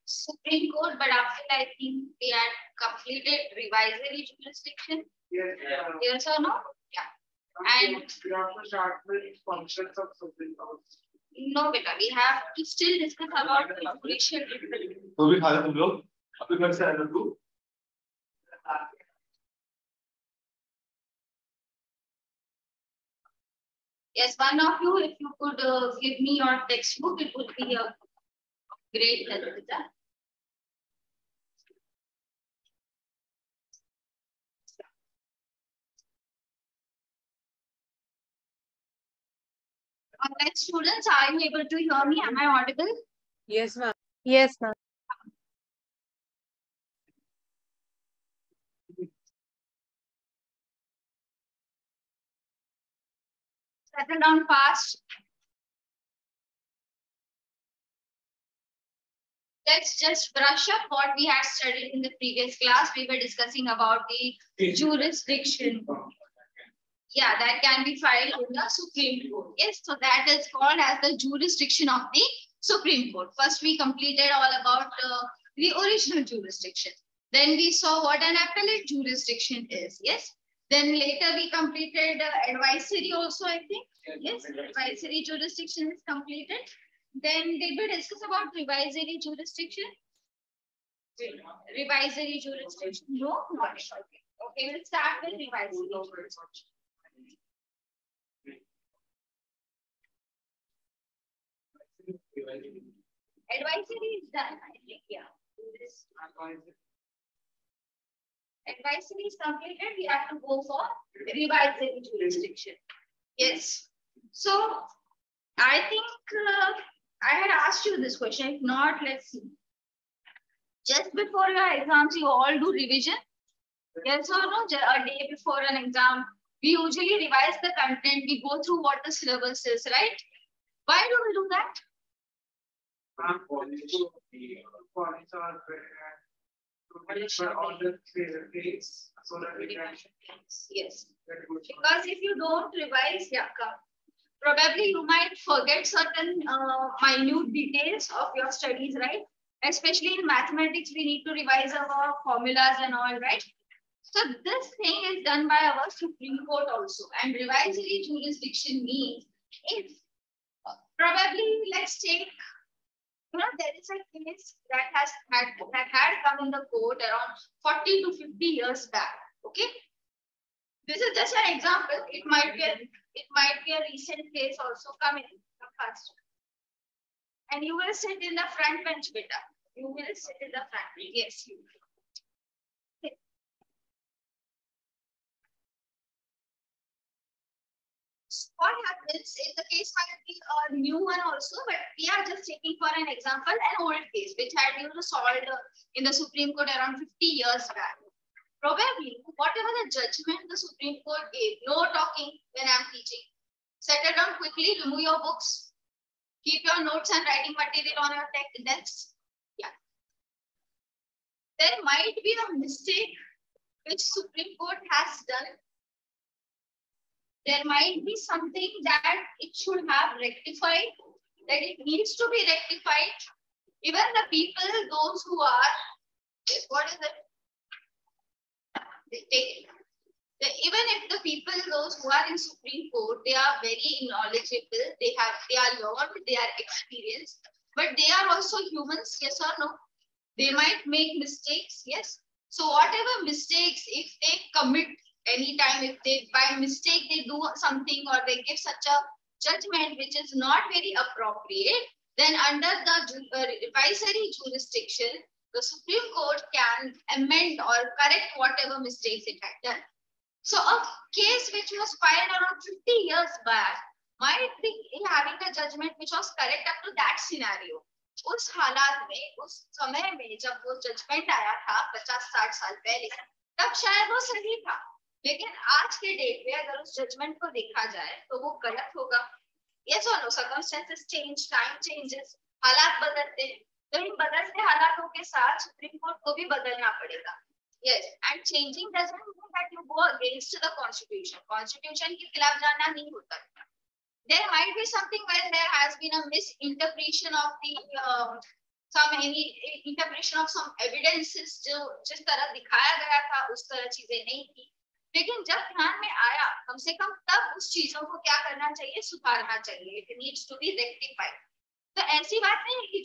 Supreme Court, but after I think we had completed revisory jurisdiction. Yes. Yes or no? Yeah. And we have to start with functions of Supreme Court. No, beta, we have to still discuss about the judicial review. तो भी खाया तुम लोग अपने घर से आए ना तू Yes, one of you, if you could give me your textbook, it would be a great help with that. Alright, students, are you able to hear me? Am I audible? Yes, ma'am. Yes, ma'am. Settle down fast. Let's just brush up what we had studied in the previous class. We were discussing about the jurisdiction. Yeah, that can be filed in the Supreme Court. Yes, so that is called as the jurisdiction of the Supreme Court. First, we completed all about the original jurisdiction. Then we saw what an appellate jurisdiction is. Yes. Then later we completed advisory also, I think. Yes, advisory jurisdiction is completed. Then did we discuss about revisory jurisdiction? Revisory jurisdiction? No, not okay. Okay, we'll start with revisory jurisdiction. Advisory is done, I think, yeah. Advisory is completed, we have to go for revisory jurisdiction. Yes. So, I think I had asked you this question. If not, let's see. Just before your exams, you all do revision? Yes or no? A day before an exam, we usually revise the content. We go through what the syllabus is, right? Why do we do that? Yes. Because if you don't revise, yeah, probably you might forget certain minute details of your studies, right? Especially in mathematics, we need to revise our formulas and all, right? So this thing is done by our Supreme Court also. And revisory jurisdiction means if probably let's take, you know, there is a case that had come in the court around 40 to 50 years back. Okay. This is just an example. It might be a recent case also coming first. And you will sit in the front bench, beta. You will sit in the front bench. Yes, you will. Okay. What happens if the case might be a new one also, but we are just taking for an example an old case which had solved in the Supreme Court around 50 years back. Probably, whatever the judgment the Supreme Court gave, no talking when I'm teaching. Settle down quickly, remove your books, keep your notes and writing material on your desk. Yeah. There might be a mistake which Supreme Court has done. There might be something that it should have rectified, that it needs to be rectified. Even the people, those who are, what is it? Even if the people, those who are in Supreme Court, they are very knowledgeable, they are learned, they are experienced, but they are also humans, yes or no? They might make mistakes, yes. So whatever mistakes, if they commit anytime, if they by mistake they do something or they give such a judgment which is not very appropriate, then under the advisory jurisdiction, the Supreme Court can amend or correct whatever mistakes it had done. So a case which was filed around 50 years back might be having a judgment which was correct up to that scenario. उस हालात में, उस समय में जब वो judgement आया था 50-60 साल पहले, तब शायद वो सही था, लेकिन आज के डेट में अगर उस जजमेंट को देखा जाए तो वो गलत होगा. Yes or no? Circumstances change, time changes, हालात बदलते हैं. तो इन बदलते हालातों के साथ सुप्रीम कोर्ट को भी बदलना पड़ेगा. Yes, and changing doesn't mean that you go against the constitution. Constitution के खिलाफ जाना नहीं होता. there might be something where there has been a misinterpretation of the interpretation of some evidences, जो जिस तरह दिखाया गया था उस तरह चीजें नहीं थी, लेकिन जब ध्यान में आया कम से कम तब उस चीजों को क्या करना चाहिए, सुधारना चाहिए. It needs to be rectified. तो ऐसी बात नहीं है कि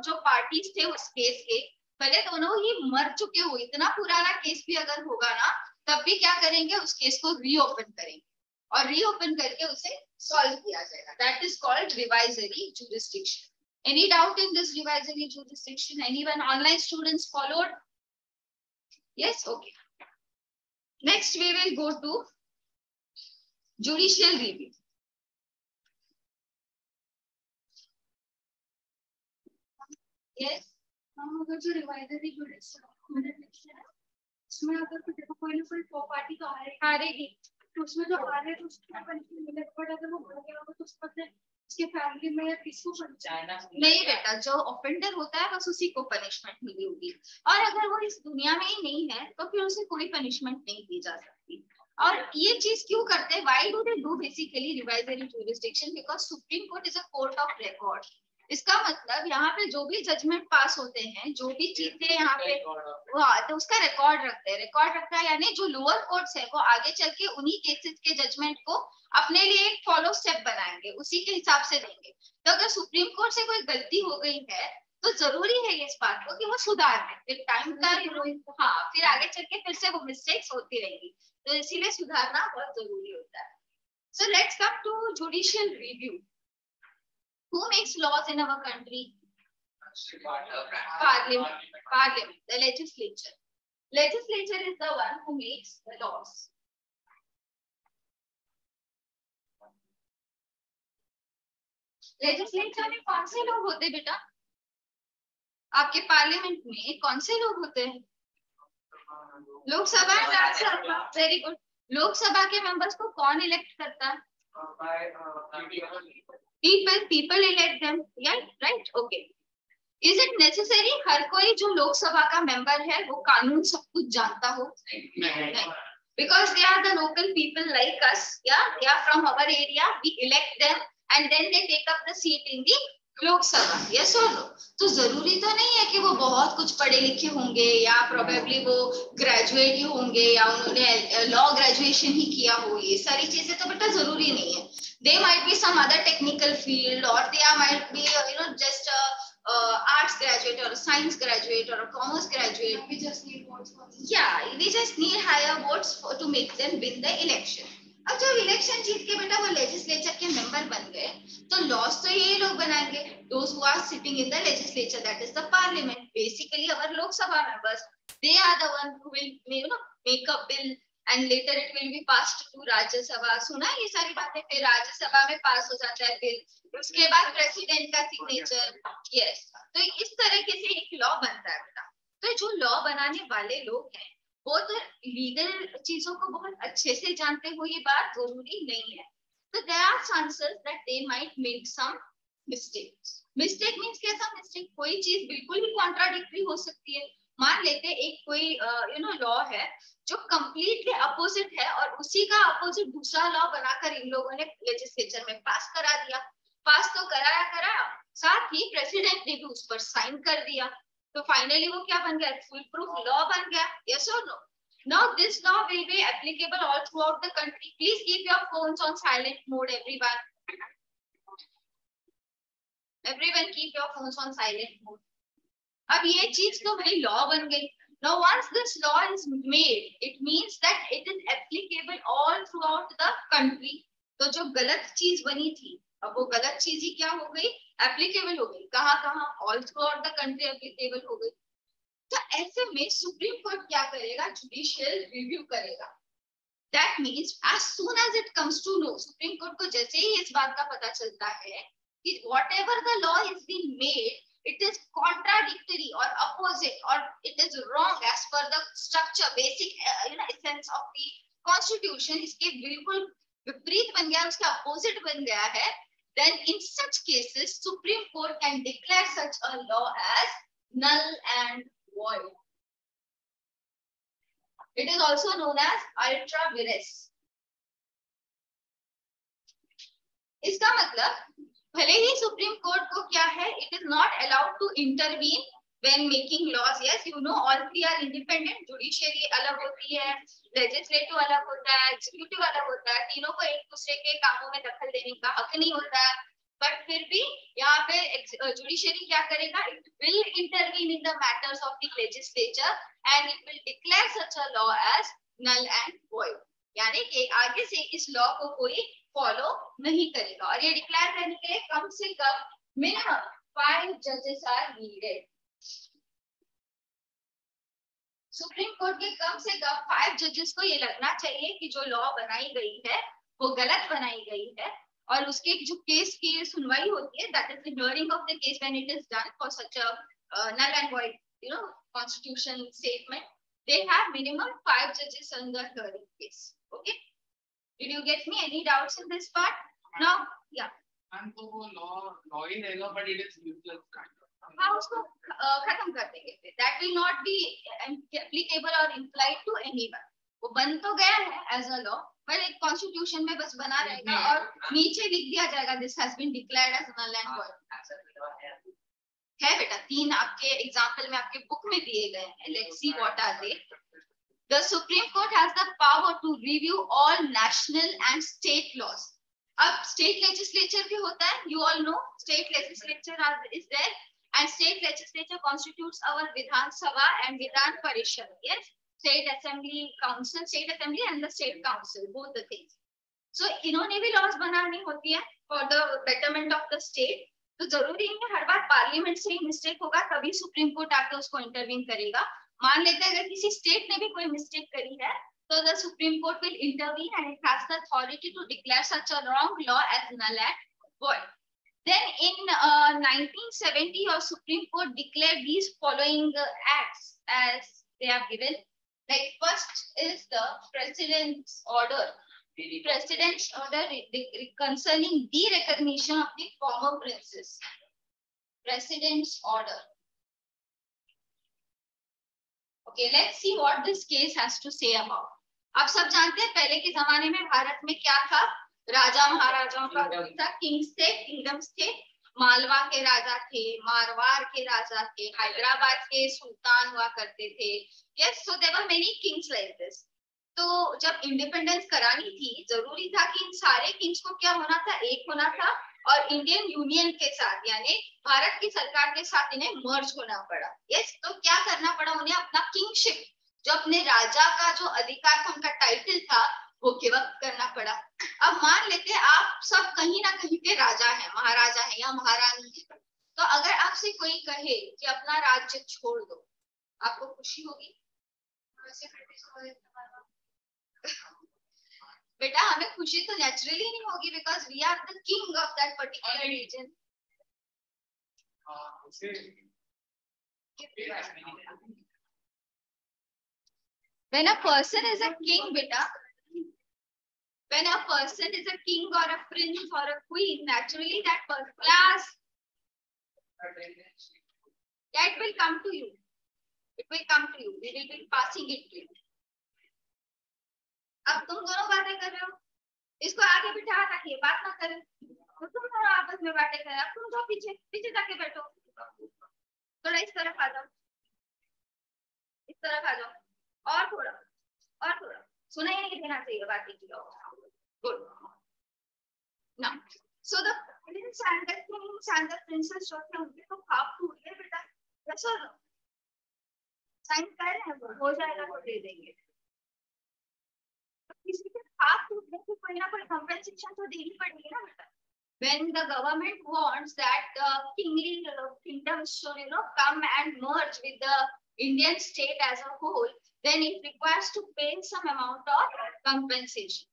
जो पार्टीज थे उस केस के भले दोनों ही मर चुके हो, इतना पुराना केस भी अगर होगा ना तब भी क्या करेंगे, उस केस को रीओपन करेंगे और रीओपन करके उसे सॉल्व किया जाएगा. That is called revisory jurisdiction. Any doubt in this revisory jurisdiction? Anyone online students followed? Yes, okay. Next we will go to judicial review. Yes. हम अगर जो रिवाइजरी जुडिशियल है उसमें अगर कोई ना कोई पार्टी तो हारेगी, तो उसमें जो हारे तो उसको पनिशमेंट मिलेगा, बट अगर वो हार गया होगा तो उसके फैमिली में या किसको पनिशमेंट नहीं बेटा, जो ऑफेंडर होता है बस उसी को पनिशमेंट मिली होगी, और अगर वो इस दुनिया में ही नहीं है तो फिर उसे कोई पनिशमेंट नहीं दी जा सकती. और ये चीज क्यों करते हैं? Why do they do basically revisory jurisdiction? Because supreme court is a court of record. इसका मतलब यहाँ पे जो भी जजमेंट पास होते हैं, जो भी चीजें यहाँ पे तो उसका रिकॉर्ड रखते हैं. रिकॉर्ड रखता है यानी जो लोअर कोर्ट्स है वो आगे चल के उन्हीं केसेस के जजमेंट को अपने लिए एक फॉलो स्टेप बनाएंगे, उसी के हिसाब से देंगे. तो अगर सुप्रीम कोर्ट से कोई गलती हो गई है तो जरूरी है इस बात को कि वो सुधार दे. फिर टाइम का हाँ, फिर आगे चल के फिर से वो मिस्टेक्स होती रहेंगी, तो इसीलिए सुधारना बहुत जरूरी होता है. So let's come to judicial review. Who makes laws in our country? Parliament, the legislature. Legislature is the one who makes the laws. Legislature में कौन से लोग होते बेटा? आपके पार्लियामेंट में कौन से लोग होते हैं? लोकसभा, राज्यसभा. Very good. लोकसभा के मेंबर्स को कौन इलेक्ट करता है? people elect them, right? Okay. Is it necessary हर कोई जो लोकसभा का मेंबर है वो कानून सब कुछ जानता हो? नहीं. Because they are the local people like us, they are from our area, we elect them and then they take up the seat in the Lok Sabha. Yes or no? तो जरूरी तो नहीं है कि वो बहुत कुछ पढ़े लिखे होंगे या प्रोबेबली वो ग्रेजुएट ही होंगे या उन्होंने लॉ ग्रेजुएशन ही किया हो. ये सारी चीजें तो बेटा जरूरी नहीं है. They might be some other technical field, or they might be just arts graduate or a science graduate or a commerce graduate. We just need votes for this. Yeah, we just need higher votes to make them win the election. अब जब election जीत के बेटा वो legislature के member बन गए तो loss तो यही लोग बनाएंगे. Those who are sitting in the legislature, that is the parliament, basically our Lok Sabha members, they are the one who will make a bill and later it will be passed to Rajya Sabha. सुना ये सारी बातें? फिर राज्य सभा में पास हो जाता है बिल, उसके बाद प्रेसिडेंट का सिग्नेचर. यस, तो इस तरीके से एक लॉ बनता है बेटा. तो जो लॉ बनाने वाले लोग हैं वो तो लीगल चीजों को बहुत अच्छे से जानते हो, ये बात जरूरी नहीं है. तो there are chances that they might make some mistakes. Mistake means कैसा mistake? कोई चीज बिल्कुल ही कॉन्ट्राडिक्टरी हो सकती है. मान लेते एक कोई लॉ है जो कंप्लीटली अपोजिट है और उसी का अपोजिट दूसरा लॉ बनाकर इन लोगों ने लेजिस्लेचर में पास करा दिया. पास तो कराया, साथ ही प्रेसिडेंट ने भी उस पर साइन कर दिया. तो फाइनली वो क्या बन गया? फुल प्रूफ लॉ बन गया. यस और no? Now this law will be applicable all throughout the country. Please keep your phones on silent mode, everyone. Everyone keep your phones on silent mode. अब ये चीज तो भाई लॉ बन गई. Now once this law is made, it means that it is applicable all throughout the country. तो जो गलत चीज बनी थी अब वो गलत चीज ही क्या हो गई? एप्लीकेबल हो गई. कहाँ? All throughout the country applicable हो गई. तो ऐसे में सुप्रीम कोर्ट क्या करेगा? जुडिशियल रिव्यू करेगा. That means as soon as it comes to no, Supreme Court को जैसे ही इस बात का पता चलता है कि whatever the law is been made, it is contradictory or opposite or it is wrong as per the structure, basic essence of the constitution, इसके बिल्कुल विपरीत बन गया, उसका opposite बन गया है, then in such cases Supreme Court can declare such a law as null and void. It is also known as ultra vires. इसका मतलब भले ही सुप्रीम कोर्ट को क्या है, it is not allowed to intervene when making laws. Yes, you know, all three are independent. Judiciary अलग होती है, legislative अलग होता है, executive अलग होता है, तीनों को एक दूसरे के कामों में दखल देने का हक नहीं होता है. बट फिर भी यहाँ पे जुडिशरी क्या करेगा, it will intervene in the matters of the legislature and it will declare such a law as null and void. यानी कि आगे से इस लॉ को कोई फॉलो नहीं करेगा. और ये डिक्लेयर करने के लिए कम से कम मिनिमम 5 जजेस आर नीडेड. सुप्रीम कोर्ट के कम से कम 5 जजेस को ये लगना चाहिए कि जो लॉ बनाई गई है वो गलत बनाई गई है, और उसके जो केस की सुनवाई होती है, that is the hearing of the case when it is done for such a null and void, you know, constitution statement, they have minimum 5 judges on the hearing case. Okay, did you get me? Any doubts in this part? Now, yeah. And so law ही रहेगा, but it is useless kind of. हाँ, उसको खत्म कर देंगे. That will not be applicable or implied to anyone. वो बन तो गया है as a law, पर एक कॉन्स्टिट्यूशन में बस बना रहेगा और नीचे लिख दिया जाएगा this has been declared as null and void. है बेटा, 3 आपके एग्जांपल में आपके बुक में दिए गए हैं. Let's see what are they. The Supreme Court has the power to review all national and state laws. अब state legislature भी होता है. You all know state legislature is there, and state legislature constitutes our Vidhan Sabha and Vidhan Parishad. Yes, state assembly council, state assembly and the state council, both the things. So इन्होंने भी laws बनानी होती है for the betterment of the state. तो जरूरी नहीं है हर बार parliament से ही मिस्टेक होगा तभी सुप्रीम कोर्ट आके उसको इंटरवीन करेगा. मान लेते हैं अगर किसी स्टेट ने भी कोई मिस्टेक करी है तो the Supreme Court will intervene and it has the authority to declare such a wrong law as null and void. Then in 1970, our Supreme Court declared these following acts as they have given. Like first is the President's order. The President's order concerning the recognition of the former princes. President's order. Okay, let's see what this case has to say about. आप सब जानते हैं पहले के जमाने में भारत में क्या था, राजा महाराजाओं का था, किंग्स थे, किंगडम्स थे. मालवा के राजा थे, मारवाड़ के राजा थे, हैदराबाद के सुल्तान हुआ करते थे. Yes, so there were many kings like this. तो जब इंडिपेंडेंस करानी थी जरूरी था कि इन सारे किंग्स को क्या होना था, एक होना था, और इंडियन यूनियन के साथ यानी भारत की सरकार के साथ इन्हें मर्ज होना पड़ा. यस, तो क्या करना पड़ा उन्हें, अपना किंगशिप जो अपने राजा का जो अधिकार था, उनका टाइटल था, वो गिव अप करना पड़ा. अब मान लेते हैं आप सब कहीं ना कहीं के राजा हैं, महाराजा हैं या महारानी है, तो अगर आपसे कोई कहे कि अपना राज्य छोड़ दो, आपको खुशी होगी? बेटा हमें खुशी तो नेचुरली नहीं होगी because we are the king of that particular region. When a person is a king, beta, when a person is a king or a prince or a queen, naturally that class that will come to you. It will come to you. We will be passing it to you. अब तुम दोनों बातें कर रहे हो, इसको आगे बिठा ताकि बात ना करें, तो तुम दोनों आपस में बातें करें. अब तुम जो पीछे पीछे जाके बैठो, थोड़ा इस तरफ आ जाओ, इस तरफ आ जाओ, और थोड़ा सुनाई नहीं देना चाहिए बातें की. Good. Now so the Prince and the Kings and the princess जो थे उनके तो खाप टूट गए बेटा. कैसे साइन कर रहे हैं, हो जाएगा तो दे देंगे. किसी के खाप टूटने की कोई ना कोई कंपेंसेशन तो देनी पड़ेगी ना बेटा. When the government wants that kingly kingdoms should come and merge with the Indian state as a whole, then it requires to pay some amount of compensation.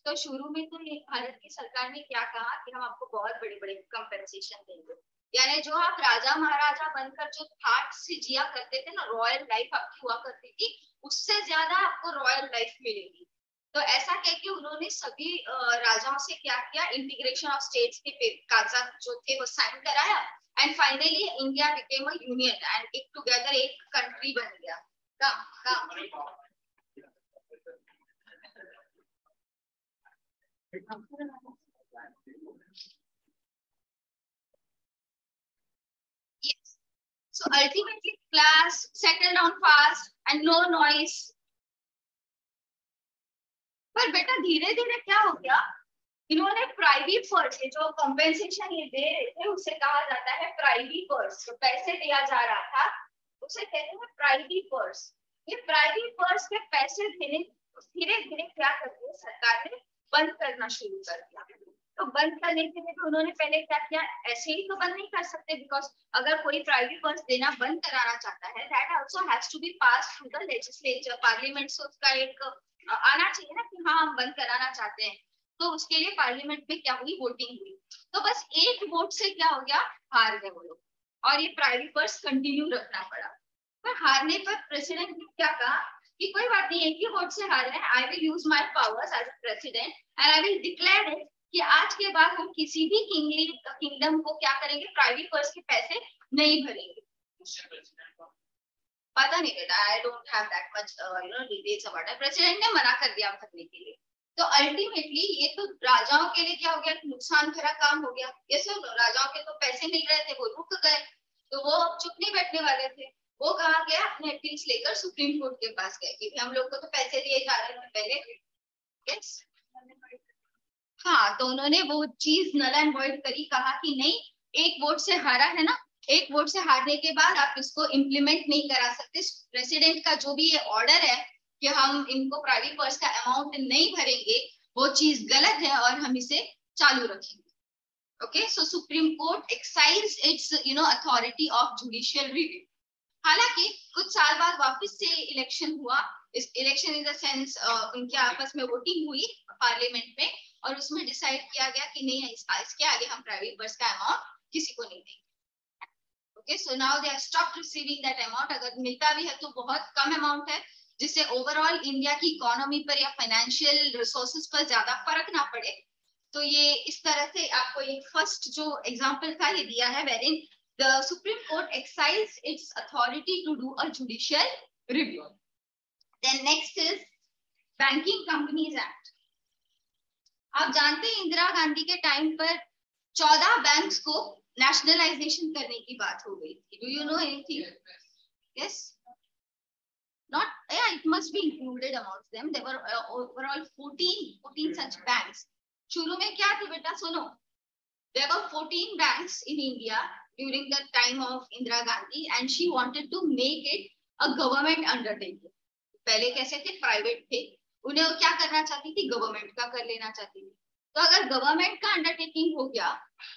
तो शुरू में तो ये भारत की सरकार ने क्या कहा कि हम आपको बहुत बड़े-बड़े compensation देंगे. यानी जो आप राजा महाराजा बनकर जो ठाट से जिया करते थे ना, रॉयल लाइफ आपकी हुआ करती थी, उससे ज्यादा आपको रॉयल लाइफ मिलेगी. तो ऐसा कह के उन्होंने सभी राजाओं से क्या किया, इंटीग्रेशन ऑफ स्टेट्स के कागजात जो थे वो साइन कराया and finally India became a union and एक टुगेदर एक कंट्री बन गया. So ultimately class settle down fast and no noise. पर बेटा धीरे धीरे क्या हो गया, इन्होंने प्राइवेट फर्स्ट जो कॉम्पेंसेशन ये दे रहे थे उसे कहा जाता है प्राइवेट फर्स्ट, जो पैसे दिया जा रहा था उसे कहते हैं प्राइवेट फर्स्ट। ये प्राइवेट फर्स्ट के पैसे देने धीरे धीरे क्या कर दिया सरकार ने बंद करना शुरू कर दिया। तो बंद करने के लिए तो उन्होंने पहले क्या किया, ऐसे ही तो बंद नहीं कर सकते, बिकॉज अगर कोई प्राइवेट बस देना बंद कराना चाहता है that also has to be pass through the legislature, parliament से उसका एक आना चाहिए ना कि हाँ हम बंद कराना चाहते हैं। तो उसके लिए पार्लियामेंट में क्या हुई, वोटिंग हुई, तो बस एक वोट से क्या हो गया, हार गए वो लोग और ये प्राइवेट बस कंटिन्यू रखना पड़ा। पर हारने पर प्रेसिडेंट ने क्या कहा कि कोई बात नहीं, एक ही वोट से हार रहे हैं, I will use my powers as a president and I will declare it कि आज के बाद हम किसी भी किंगडम को क्या करेंगे, प्राइवेट बस के पैसे नहीं भरेंगे। पता नहीं बेटा, I don't have that much details about it. President ने मना कर दिया भरने के लिए। तो अल्टीमेटली ये तो राजाओं के लिए क्या हो गया, नुकसान भरा काम हो गया। ये सब राजाओं के तो पैसे मिल रहे थे, वो रुक गए, तो वो चुप नहीं बैठने वाले थे। वो कहा गया अपने अपील्स लेकर सुप्रीम कोर्ट के पास गए कि हम लोग को तो पैसे दिए जा रहे हैं पहले। यस हाँ, तो उन्होंने वो चीज नल एंड वॉइड करी, कहा कि नहीं, एक वोट से हारा है ना, एक वोट से हारने के बाद आप इसको इम्प्लीमेंट नहीं करा सकते। प्रेसिडेंट का जो भी ये ऑर्डर है कि हम इनको प्राइवेट बस का अमाउंट नहीं भरेंगे, वो चीज गलत है और हम इसे चालू रखेंगे। Okay, so supreme court excise it's authority of judicial review. हालांकि कुछ साल बाद वापस से इलेक्शन हुआ, इस इलेक्शन इन द सेंस उनके आपस में वोटिंग हुई पार्लियामेंट में और उसमें डिसाइड किया गया कि नहीं, इसके आगे हम प्राइवेट बस का अमाउंट किसी को नहीं देंगे। Okay, so now they have stopped receiving that amount. अगर मिलता भी है तो बहुत कम अमाउंट है, जिससे ओवरऑल इंडिया की इकोनॉमी पर या फाइनेंशियल रिसोर्सेज पर ज्यादा फर्क ना पड़े। तो ये इस तरह से आपको एक फर्स्ट जो एग्जांपल था ये दिया है, wherein the Supreme Court exercised its authority to do a judicial review. Then next is Banking Companies Act. आप जानते हैं इंदिरा गांधी के टाइम पर 14 बैंक्स को नेशनलाइजेशन करने की बात हो गई थी। Do you know anything? Yes, not yeah, it must be included amongst them. There were overall 14 such banks. शुरू में क्या थे बेटा, सुनो, there were 14 banks in India during the time of Indira Gandhi and she wanted to make it a government undertaking. पहले कैसे थे, private थे, उन्हें क्या करना चाहती थी, गवर्नमेंट का कर लेना चाहती थी। तो अगर गवर्नमेंट का अंडरटेकिंग हो गया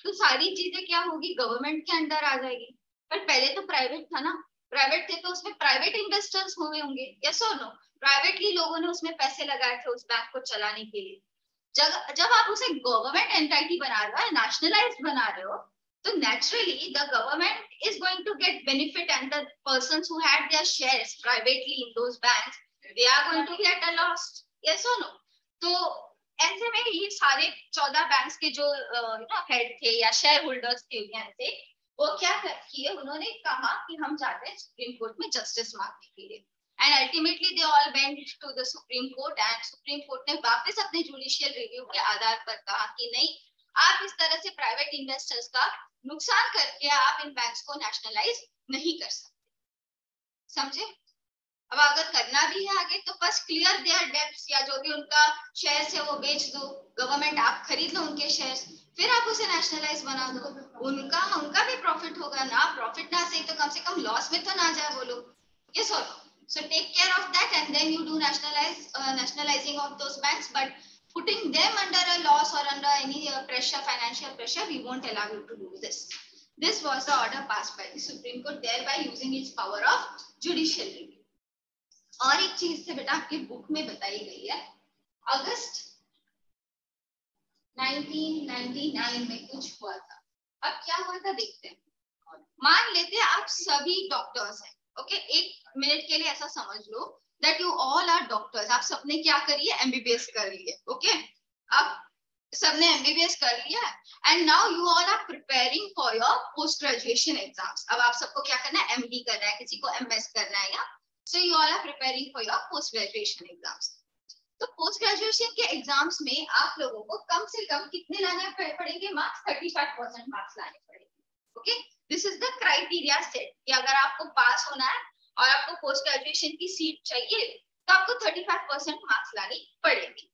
तो सारी चीजें क्या होगी, गवर्नमेंट के अंदर आ जाएगी। पर पहले तो प्राइवेट था ना, प्राइवेट थे तो उसमें प्राइवेट इन्वेस्टर्स हुए होंगे, यस और नो, प्राइवेटली लोगों ने उसमें पैसे लगाए थे उस बैंक को चलाने के लिए। जब आप उसे गवर्नमेंट एंटिटी बना रहे हो, नेशनलाइज्ड बना रहे हो, तो naturally the government is going to get benefit and the persons who had their shares privately in those banks, they are going to get a loss, yes or no? तो ऐसे में ये सारे 14 बैंक्स के जो हेड थे या share holders थे यहाँ से, वो क्या किए, उन्होंने कहा कि हम चाहते हैं सुप्रीम कोर्ट में जस्टिस मांगने के लिए। And ultimately they all went to the Supreme Court and Supreme Court ने वापस अपने जुडिशियल रिव्यू के आधार पर कहा कि नहीं, आप इस तरह से प्राइवेट इन्वेस्टर्स का नुकसान करके आप इन बैंक्स को नेशनलाइज नहीं कर सकते। समझे? अब अगर करना भी है आगे तो बस क्लियर देयर डेब्ट्स या जो भी उनका शेयर्स है वो बेच दो, गवर्नमेंट आप खरीद लो उनके शेयर्स, फिर आप उसे नेशनलाइज बना दो, उनका भी प्रॉफिट होगा ना, प्रॉफिट ना सही तो कम से कम लॉस में तो ना जाए वो लोग। यस और no? So take care of that and then you do nationalizing of those banks, but putting them under a loss or under any pressure, financial pressure, we won't allow you to do this. This was the order passed by the Supreme Court, thereby using its power of judicial review. और एक चीज से बेटा आपकी book में बताई गई है, अगस्त 1999 में कुछ हुआ था। अब क्या हुआ था देखते हैं। मान लेते हैं आप सभी डॉक्टर्स हैं, ओके, एक मिनट के लिए ऐसा समझ लो that you all are doctors, आप सबने क्या करिए, MBBS कर लिए, ओके, अब सबने MBBS कर लिया and now you all are preparing for your post graduation exams. अब आप सबको क्या करना है, MD करना है, किसी को MS करना है, या so you all are preparing for your post graduation exams. तो पोस्ट ग्रेजुएशन के एग्जाम्स में आप लोगों को कम से कम कितने लाने पड़ेंगे मार्क्स, 35% मार्क्स लाने पड़ेंगे, okay. This is the criteria set कि अगर आपको पास होना है और आपको पोस्ट ग्रेजुएशन की सीट चाहिए तो आपको 35% मार्क्स लानी पड़ेगी।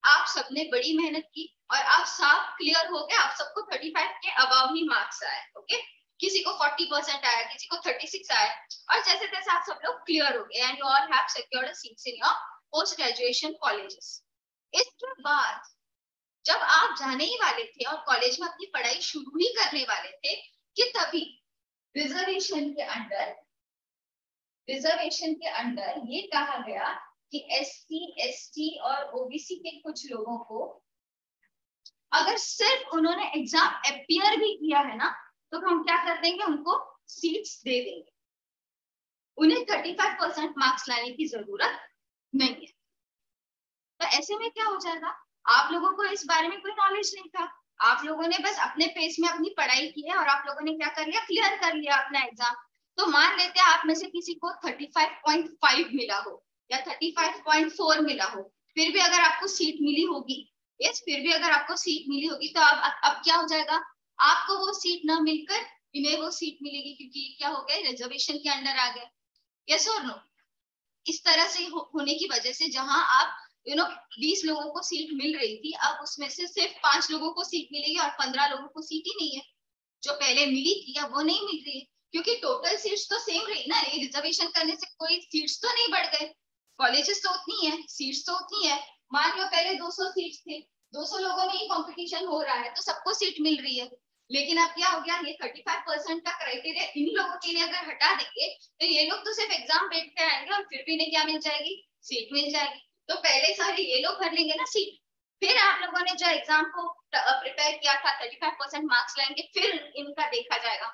आप सबने बड़ी मेहनत की और आप सब क्लियर हो गए, आप सबको 35 के अबव ही मार्क्स आए। ओके, किसी को 40% आया, किसी को 36 आया, और जैसे तैसे आप सब लोग क्लियर हो गए and you all have secured seats in your post graduation colleges. इसके बाद जब आप जाने ही वाले थे और कॉलेज में अपनी पढ़ाई शुरू ही करने वाले थे कि तभी रिजर्वेशन के अंडर ये कहा गया कि एससी, एसटी और ओबीसी के कुछ लोगों को अगर सिर्फ उन्होंने एग्जाम अपीयर भी किया है ना तो हम क्या कर देंगे, उनको सीट्स दे देंगे। उन्हें 35% मार्क्स लाने की जरूरत नहीं है। तो ऐसे में क्या हो जाएगा, आप लोगों को इस बारे में कोई नॉलेज नहीं था, आप लोगों ने बस अपने पेस में अपनी पढ़ाई की है और आप लोगों ने क्या कर लिया, क्लियर कर लिया अपना एग्जाम। तो मान लेते हैं आप में से किसी को 35.5 मिला हो या 35.4 मिला हो, फिर भी अगर आपको सीट मिली होगी, फिर भी अगर आपको सीट मिली होगी तो अब क्या हो जाएगा, आपको वो सीट ना मिलकर इन्हें वो सीट मिलेगी, क्योंकि क्या हो गए, रिजर्वेशन के अंडर आ गए। यस और नो? इस तरह से होने की वजह से जहां आप 20 लोगों को सीट मिल रही थी, अब उसमें से सिर्फ 5 लोगों को सीट मिलेगी और 15 लोगों को सीट ही नहीं है। जो पहले मिली थी अब वो नहीं मिल रही है, क्योंकि टोटल सीट्स तो सेम रही ना, ये रिजर्वेशन करने से कोई सीट्स तो नहीं बढ़ गए, कॉलेजेस तो उतनी है, सीट्स तो उतनी है। मान लो पहले 200 सीट्स थे, 200 लोगों में ही कंपटीशन हो रहा है तो सबको सीट मिल रही है। लेकिन अब क्या हो गया, ये 35% का क्राइटेरिया इन लोगों के लिए अगर हटा देंगे तो ये लोग तो सिर्फ एग्जाम बैठ के आएंगे और फिर भी इन्हें क्या मिल जाएगी, सीट मिल जाएगी। तो पहले सारे ये लोग भर लेंगे ना सीट, फिर आप लोगों ने जो एग्जाम को प्रिपेयर किया था 35% मार्क्स लाएंगे, फिर इनका देखा जाएगा।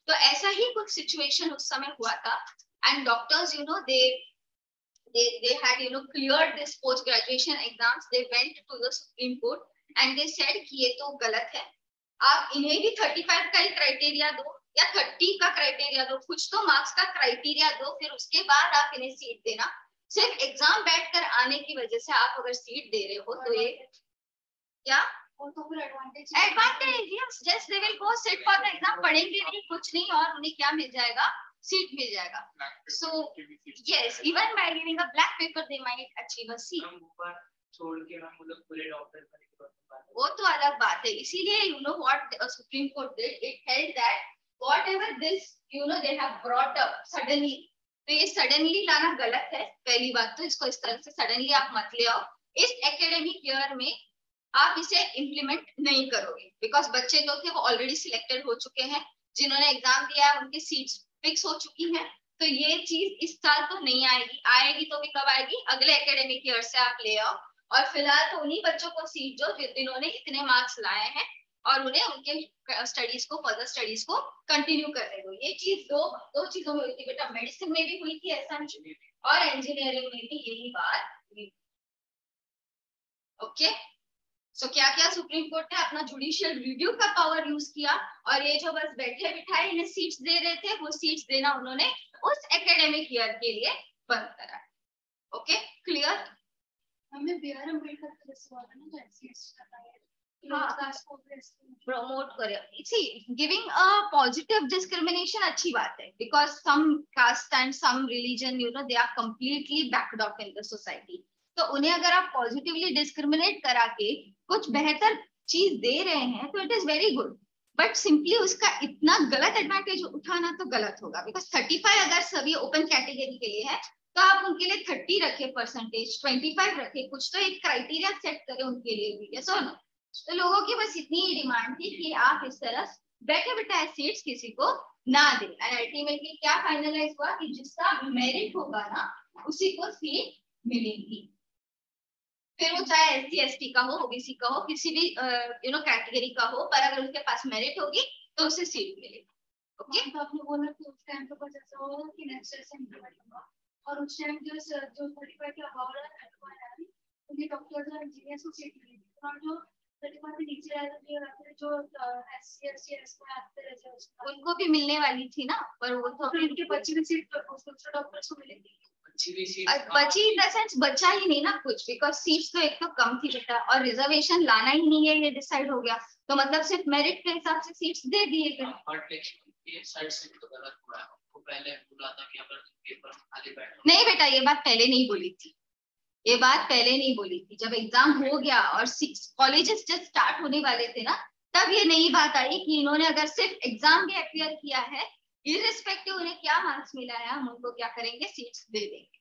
तो ऐसा ही कुछ सिचुएशन उस समय हुआ था and doctors they had cleared this post graduation exams, they went to the Supreme Court and they said कि ये तो गलत है, आप इन्हें भी 35 का ही क्राइटेरिया दो या 30 का क्राइटेरिया दो, कुछ तो मार्क्स का क्राइटेरिया दो, फिर उसके बाद आप इन्हें सीट देना। सिर्फ एग्जाम बैठकर आने की वजह से आप अगर सीट दे रहे हो तो ये क्या advantage, yes, just they will go sit for the exam, पढ़ेंगे नहीं कुछ नहीं और उन्हें क्या मिल जाएगा, सीट मिल जाएगा। So yes, even by giving a black pepper they might achieve a seat. छोड़ के हम लोग पूरे डॉक्टर वो तो अलग बात है। इसीलिए what supreme court did, it held that whatever this they have brought up suddenly, तो ये सडनली लाना गलत है। पहली बात तो इसको इस तरह से सडनली आप मत ले आओ, इस एकेडमिक ईयर में आप इसे इम्प्लीमेंट नहीं करोगे, बिकॉज बच्चे जो थे वो ऑलरेडी सिलेक्टेड हो चुके हैं, जिन्होंने एग्जाम दिया है उनकी सीट्स फिक्स हो चुकी हैं। तो ये चीज इस साल तो नहीं आएगी, आएगी तो भी कब आएगी, अगले एकेडमिक ईयर से आप ले आओ। और फिलहाल तो उन्हीं बच्चों को सीट जो जिन्होंने इतने मार्क्स लाए हैं और उन्हें उनके स्टडीज को, फर्दर स्टडीज को कंटिन्यू करने दो। ये चीज दो चीजों में हुई थी बेटा, मेडिसिन में भी हुई थी ऐसा नहीं और इंजीनियरिंग में भी यही बात हुई। ओके, सो क्या क्या सुप्रीम कोर्ट ने अपना जुडिशियल रिव्यू का पावर यूज किया और ये जो बस बैठे बिठाए इन्हें सीट्स दे रहे थे, वो सीट्स देना उन्होंने उस एकेडमिक ईयर के लिए बंद करा। Okay, clear? हमें बीआर अम्बेडकर का जैसे वाला ना, जो एससी का है, प्रमोट करे। See, giving a positive discrimination अच्छी बात है, because some caste and some religion they are completely backed off in the society. तो उन्हें अगर आप पॉजिटिवली डिस्क्रिमिनेट करा के कुछ बेहतर चीज दे रहे हैं तो it is very good, but simply उसका इतना गलत एडवांटेज उठाना तो गलत होगा। बिकॉज 35 अगर सभी ओपन कैटेगरी के लिए है तो आप उनके लिए 30 रखे परसेंटेज, 25 रखे, कुछ तो एक क्राइटेरिया सेट करें उनके लिए भी। यस और नो? तो लोगों की बस इतनी ही डिमांड थी कि आप इस तरह बैठे बिठाए सीट्स किसी को ना दें। एंड अल्टीमेटली क्या फाइनलाइज हुआ कि जिसका मेरिट होगा ना उसी को सीट मिलेगी, फिर वो चाहे एससी एसटी का हो, ओबीसी का हो, किसी भी कैटेगरी का हो, पर अगर उसके पास मेरिट होगी तो उसे सीट मिलेगी। ओके, तो आपने बोला कि उस टाइम पे कुछ ऐसा होगा कि नेक्स्ट ईयर से इम्प्लीमेंट होगा, और उस टाइम जो 35 के अबव है उन्हें डॉक्टर्स और इंजीनियर्स को सीट मिलेगी, और जो 35 के नीचे रहते जो एससी एसटी एसटी आते रहे उनको भी मिलने वाली थी ना, पर वो तो फिर उनके बच्चे की सीट दूसरे डॉक्टर्स को मिलेगी। बची इन द सेंस बचा ही नहीं ना कुछ, बिकॉज सीट्स तो एक तो कम थी बेटा और रिजर्वेशन लाना ही नहीं है, ये डिसाइड हो गया, तो मतलब सिर्फ मेरिट के हिसाब से सीट्स दे दिए गए। ये साइड से तो गलत हुआ है, आपको पहले बोला था कि अगर पेपर खाली बैठो। नहीं बेटा, ये बात पहले नहीं बोली थी, ये बात पहले नहीं बोली थी। जब एग्जाम हो गया और कॉलेजेस जब स्टार्ट होने वाले थे ना, तब ये नई बात आई कि इन्होंने अगर सिर्फ एग्जाम भी अपियर किया है, इररिस्पेक्टिव उन्हें क्या मार्क्स मिला है, हम उनको क्या करेंगे, सीट्स दे देंगे।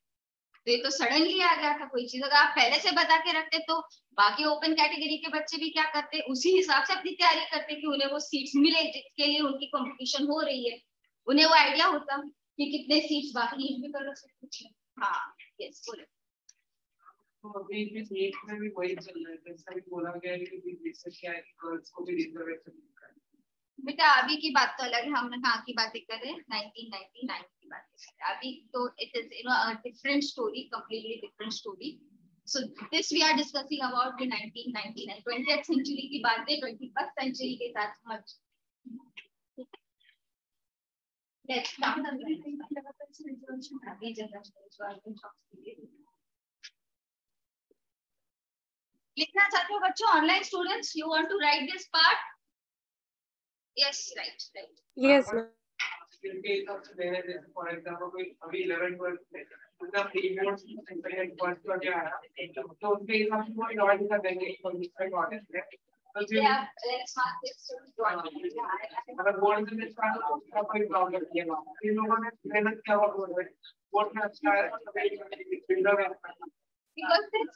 तो ये तो सडनली आ गया था कोई चीज। अगर आप पहले से बता के रखते तो बाकी ओपन कैटेगरी के बच्चे भी क्या करते, उसी हिसाब से अपनी तैयारी करते कि उन्हें वो सीट्स मिले जिसके लिए उनकी कंपटीशन हो रही है। उन्हें वो आइडिया होता कि कितने सीट्स बाकी भी कर सकते। हाँ यस बोले। तो अभी इस नीट में भी वही चल रहा है, जैसा भी बोला गया है कि रिसर्च क्या है कि गर्ल्स को भी रिजर्वेशन मिलता है। बेटा अभी की बात तो अलग है, हम कहाँ की बातें कर रहे हैं, 1999 की बात कर रहे हैं। अभी तो it is a different story, completely different story. So this we are discussing about the 1999 20th century की बातें 21st सेंचुरी के साथ मर्ज। लेट्स स्टार्ट अभी जगह लिखना चाहते हो बच्चों, online students, you want to write this part? Yes right right. Yes क्योंकि हिसाब से देने जैसे फॉर एग्जांपल कोई अभी 11 12 उनका प्री बोर्ड सेकंड फर्स्ट का क्या है, तो उसके हिसाब से वो डिवाइड कर देंगे फॉर कॉलेज में। तो फिर अगर बोर्ड में स्टार्ट हो तो कोई प्रॉब्लम नहीं है। इन लोगों ने मेहनत किया हुआ बोर्ड में अच्छा है, बिल्डर है। because this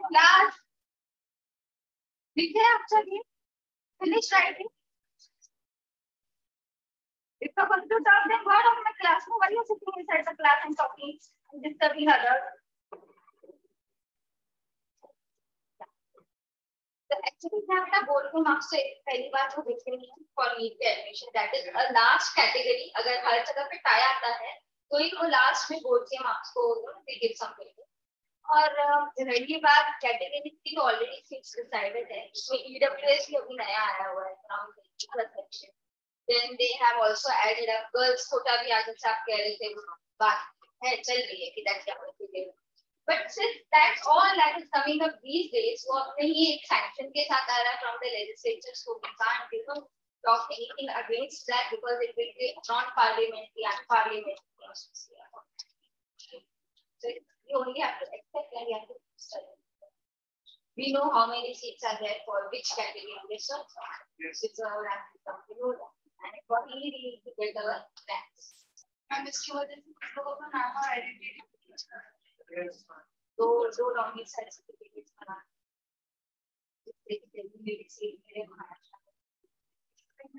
class लिखे आप सभी finish writing. If you're going to talk, then go out of my class. Why are you sitting inside the class and talking and disturbing others? So actually, मैं अपना board के marks से पहली बार तो देखते नहीं है for NEET के admission. That is a last category. अगर हर जगह पे टाई आता है, तो ही वो लास्ट में बोर्ड के मार्क्स को give something. और रही बात कैटेगरी की, तो ऑलरेडी फिक्स डिसाइडेड है। इसमें ईडब्ल्यूएस भी अभी नया आया हुआ है section. Then they have also added a girls quota भी, आज जैसे आप कह रहे थे बात है चल रही है कि दैट्स क्या, but since that's all that is coming up these days, वो अपने ही एक सैंक्शन के साथ आ रहा है from the legislature, so we can't you know talk anything against that because it will be non parliamentary and parliamentary. So you only have to accept and you have to study. We know how many seats are there for which category. Yes, sir. Yes. It's our rank. We know that. And accordingly, we need to get our ranks. And इसकी वजह से कुछ लोगों को नाम और identity Yes. दो long certificates बना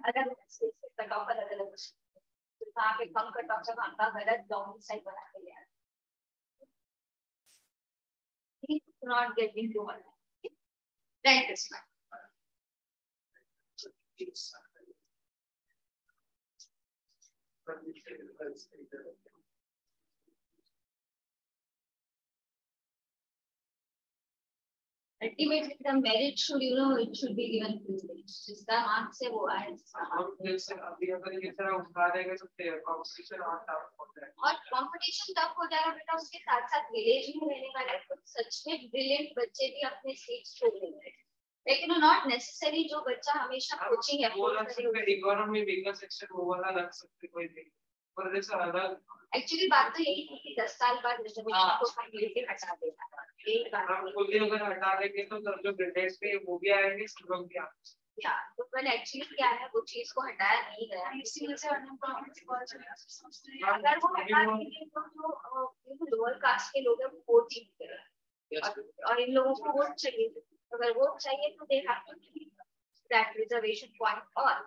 अगर कट ऑफ अलग अलग तो वहाँ पे कम कट ऑफ से भागता गलत लॉन्ग साइड बना के लिया। Not getting to one. Right this one. Ultimately, the merit should, you know, it should be given privilege. जिसका मार्क्स है वो आए। हम जैसे अभी अगर ये तरह उठा देंगे तो कंपटीशन और टफ होता है। और कंपटीशन टफ हो जाएगा बेटा, उसके साथ साथ विलेज में रहने वाले कुछ सच में ब्रिलियंट बच्चे भी अपने सीट्स छोड़ देंगे। लेकिन नॉट नेसेसरी जो बच्चा हमेशा कोचिंग एफोर्ड करे। इकोनॉमी वीकर सेक्शन वो वाला लग सकते कोई भी, पर जैसे अलग एक्चुअली बात तो यही थी कि 10 साल बाद रिजर्वेशन को कंप्लीटली हटा देना। एक बार हम खुद ही अगर हटा देंगे तो जो ब्रिटिश पे वो भी आएंगे, सब लोग भी आएंगे। या तो पर एक्चुअली क्या है, वो चीज को हटाया नहीं गया, इसी वजह से अनएम्प्लॉयमेंट बहुत चला। अगर वो हटा देंगे तो जो लोअर कास्ट के लोग हैं वो वोट नहीं करेंगे, और इन लोगों को वोट चाहिए। अगर वोट चाहिए तो they have to keep that reservation point on.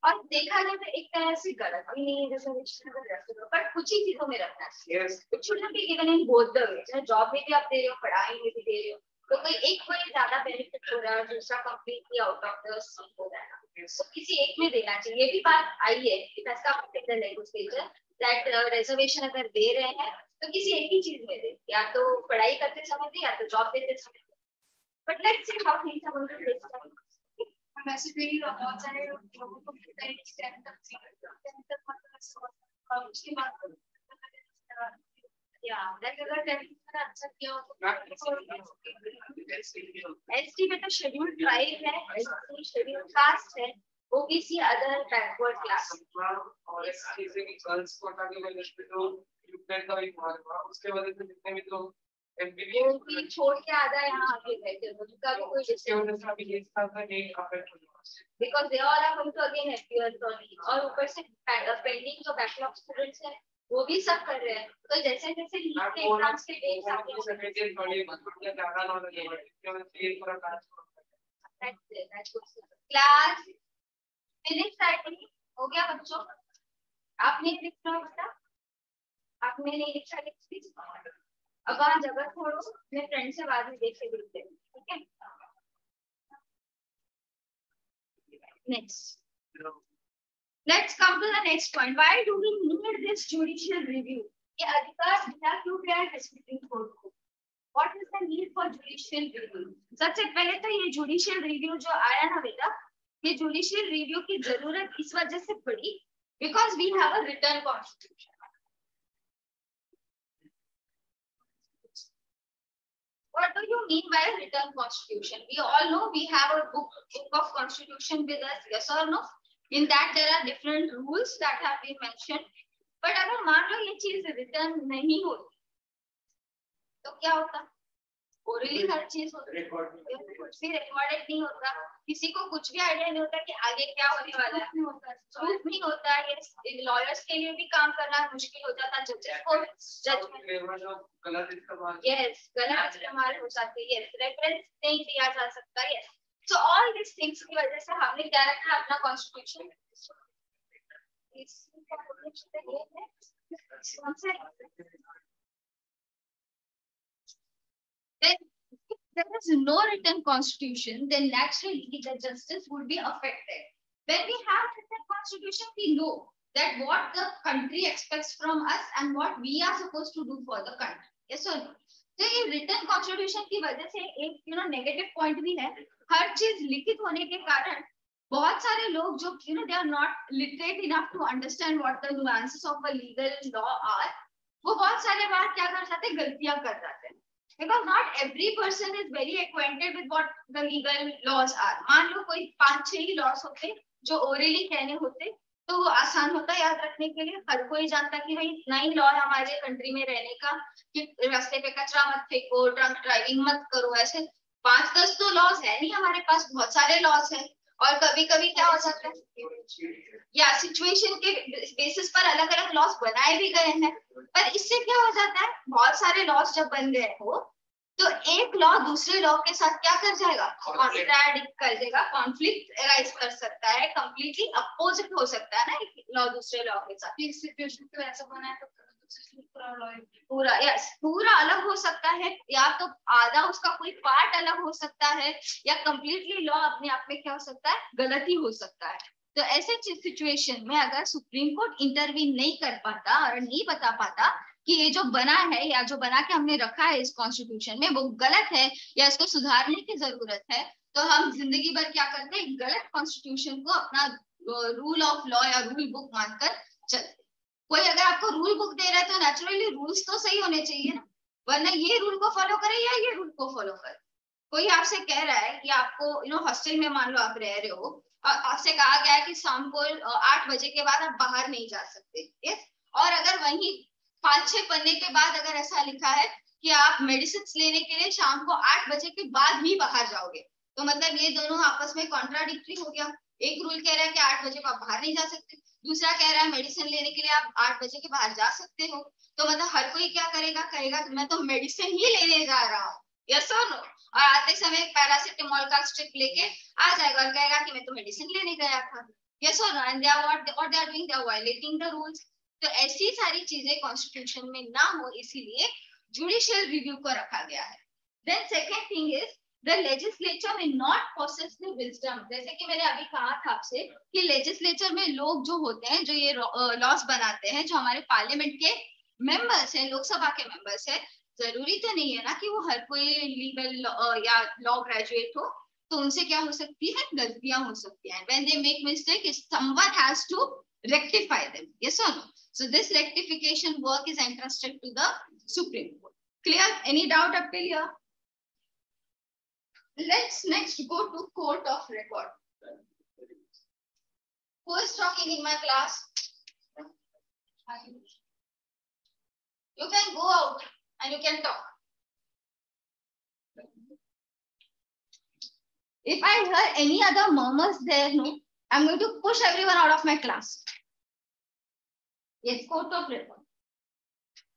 और देखा जाए तो एक तरह से गलत भी नहीं है रिजर्वेशन अगर रख दो, पर कुछ ही चीजों में रखना चाहिए। It should not be given in both the way, चाहे जॉब में भी आप दे रहे हो, पढ़ाई में भी दे रहे हो, तो कोई एक को ज्यादा बेनिफिट हो रहा है और दूसरा completely out of the seat हो जाएगा, तो किसी एक में देना चाहिए। ये भी बात आई है कि फैसला द लेजिस्लेचर दैट रिजर्वेशन अगर दे रहे हैं तो किसी एक ही चीज में दे, या तो पढ़ाई करते समय दे या तो जॉब देते समय। But let's see how things are going to play. वैसे भी बहुत सारे लोगों को उसके बाद या अगर अच्छा किया हो एसटी में तो शेड्यूल ट्राइब है, शेड्यूल कास्ट है, OBC other backward class. और जैसे कि गर्ल्स कोटा की वजह से तो यूपीएस का भी मार हुआ, उसके वजह से जितने भी तो एमबीबीएस छोड़ के आधा यहाँ आगे बैठे हो, उनका भी कोई उसके वजह से अभी ये साल का नहीं अफेक्ट हो रहा है, because they all are going to again appear only, और ऊपर से पेंडिंग जो बैकलॉग स्टूडेंट्स हैं वो भी सब कर रहे हैं, तो जैसे जैसे नीट के एग्जाम्स के डेट्स आते हैं सेकेंड बड़ी मतलब ज्यादा नॉलेज है, क्योंकि ये पूरा काज क्लास फिनिश आईडी हो गया बच्चों, आपने लिखना बता, आपने नहीं लिखा लिख, अब वहाँ जगह छोड़ो, मैं फ्रेंड से बाद में देख के देखते हैं, ठीक है। Next, let's come to the next point. Why do we need this judicial review? ये अधिकार दिया क्यों गया है सुप्रीम कोर्ट को? What is the need for judicial review? सबसे पहले तो ये judicial review जो आया ना बेटा, ये judicial review की जरूरत इस वजह से पड़ी because we have a written constitution. What do you mean by a written constitution? We all know we have a book of constitution with us, yes or no? In that there are different rules that have been mentioned. But अगर मान लो ये चीज written नहीं होती, तो क्या होता? Orally हर चीज होती है, कुछ भी recorded नहीं होता, किसी को कुछ भी आइडिया नहीं होता कि आगे क्या होने वाला है, प्रूफ नहीं होता है, लॉयर्स के लिए भी काम करना मुश्किल हो जाता, जजेस को जजमेंट गलत इस्तेमाल, यस गलत इस्तेमाल हो जाते हैं, यस रेफरेंस नहीं दिया जा सकता, yes, so all this things की वजह से हमने क्या रखा अपना constitution, then if there is no written constitution, then naturally the justice would be affected. When we have written constitution, we know that what the country expects from us and what we are supposed to do for the country. Yes or no? तो ये written constitution की वजह से एक negative point भी है, हर चीज लिखित होने के कारण बहुत सारे लोग जो they are not literate enough to understand what the nuances of a legal law are, वो बहुत सारे बार क्या कर जाते हैं, गलतियां कर जाते हैं. Because not every person is very acquainted with what the legal laws are. मान लो कोई 5-6 ही laws होते जो orally कहने होते, तो वो आसान होता है याद रखने के लिए, हर कोई जानता कि भाई इतना ही लॉ है हमारे कंट्री में रहने का कि रास्ते पे कचरा मत फेंको, ड्रंक ड्राइविंग मत करो, ऐसे 5-10 तो लॉज है नहीं हमारे पास, बहुत सारे लॉज हैं, और कभी कभी क्या हो जाता है या सिचुएशन के बेसिस पर अलग अलग लॉज बनाए भी गए हैं, पर इससे क्या हो जाता है, बहुत सारे लॉज जब बन गए हो तो एक लॉ दूसरे लॉ के साथ क्या कर जाएगा, कॉन्ट्राडिक्ट कर देगा, कॉन्फ्लिक्ट अराइज कर सकता है, कंप्लीटली अपोजिट हो सकता है ना एक लॉ दूसरे लॉ के साथ. इस सिचुएशन को ऐसा बना है तो पूरा अलग हो सकता है, या तो आधा उसका कोई पार्ट अलग हो सकता है, या कंप्लीटली लॉ अपने आप में क्या हो सकता है, गलत ही हो सकता है. तो ऐसे सिचुएशन में अगर सुप्रीम कोर्ट इंटरवीन नहीं कर पाता और नहीं बता पाता कि ये जो बना है या जो बना के हमने रखा है इस कॉन्स्टिट्यूशन में वो गलत है या इसको सुधारने की जरूरत है, तो हम जिंदगी भर क्या करते हैं, गलत कॉन्स्टिट्यूशन को अपना रूल ऑफ लॉ या रूल बुक मानकर चलते. कोई अगर आपको रूल बुक दे रहा है तो नेचुरली रूल्स तो सही होने चाहिए ना, वरना ये रूल को फॉलो करे या ये रूल को फॉलो करे. कोई आपसे कह रहा है कि आपको हॉस्टल में मान लो आप रह रहे हो और आपसे कहा गया है कि शाम को 8 बजे के बाद आप बाहर नहीं जा सकते, यस, और अगर वही 5-6 पन्ने के बाद अगर ऐसा लिखा है कि आप मेडिसिन लेने के लिए शाम को 8 बजे के बाद ही बाहर जाओगे, तो मतलब ये दोनों आपस में कॉन्ट्राडिक्टरी हो गया. एक रूल कह रहा है कि 8 बजे को आप बाहर नहीं जा सकते, दूसरा कह रहा है मेडिसिन लेने के लिए आप 8 बजे के बाहर जा सकते हो, तो मतलब हर कोई क्या करेगा, कहेगा कि मैं तो मेडिसिन ही लेने जा रहा हूँ, यस और नो, और आते समय पैरासिटामोल का स्ट्रिप लेके आ जाएगा और कहेगा कि मैं तो मेडिसिन लेने गया था, यस और no, and they are doing, they are violating the rules. तो ऐसी सारी चीजें कॉन्स्टिट्यूशन में ना हो, इसीलिए जुडिशियल रिव्यू को रखा गया है. Then second thing is the legislature में नॉट पोसेस द विजडम. जैसे कि मैंने अभी कहा था आपसे कि लेजिस्लेचर में लोग जो होते हैं, जो ये लॉस बनाते हैं, जो हमारे पार्लियामेंट के मेंबर्स हैं, लोकसभा के मेंबर्स हैं, जरूरी तो नहीं है ना कि वो हर कोई लीगल या लॉ ग्रेजुएट हो, तो उनसे क्या हो सकती है, गलतियां हो सकती हैं. When they make mistake, someone has to rectify them, yes or no? So this rectification work is entrusted to the Supreme Court. Clear? Any doubt up till here? Let's next go to court of record. Who is talking in my class? You can go out and you can talk. If I hear any other murmurs there, no, I'm going to push everyone out of my class. Yes, court of record.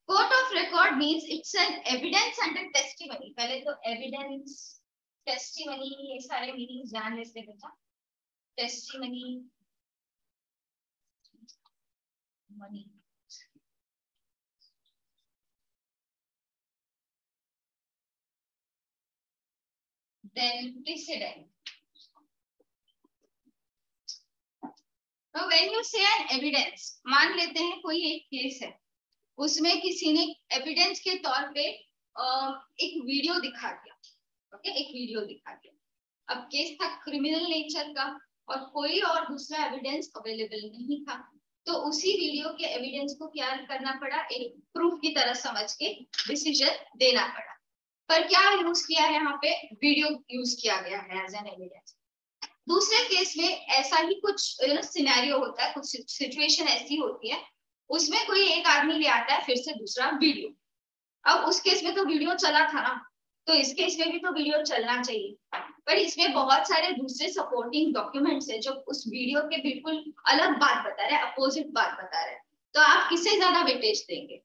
Court of record means it's an evidence and a testimony. पहले तो evidence, testimony ये सारे meanings जान लेते बेटा. Testimony, money. Then precedent. Now when you say an evidence, मान लेते हैं कोई एक केस है, उसमें किसी ने एविडेंस के तौर पे एक वीडियो दिखा दिया, ओके, एक वीडियो दिखा दिया. अब केस था क्रिमिनल नेचर का और कोई और दूसरा एविडेंस अवेलेबल नहीं था, तो उसी वीडियो के एविडेंस को क्या करना पड़ा, एक प्रूफ की तरह समझ के डिसीजन देना पड़ा. पर क्या यूज किया है यहाँ पे, वीडियो यूज किया गया है एज एन एविडेंस. दूसरे केस में ऐसा ही कुछ सिनेरियो होता है, कुछ सिचुएशन ऐसी होती है, उसमें कोई एक आदमी ले आता है फिर से दूसरा वीडियो. अब उस केस में तो वीडियो चला था ना, तो इस केस में भी तो वीडियो चलना चाहिए, पर इसमें बहुत सारे दूसरे सपोर्टिंग डॉक्यूमेंट्स है जो उस वीडियो के बिल्कुल अलग बात बता रहे हैं, अपोजिट बात बता रहे हैं. तो आप किसे ज्यादा वेटेज देंगे,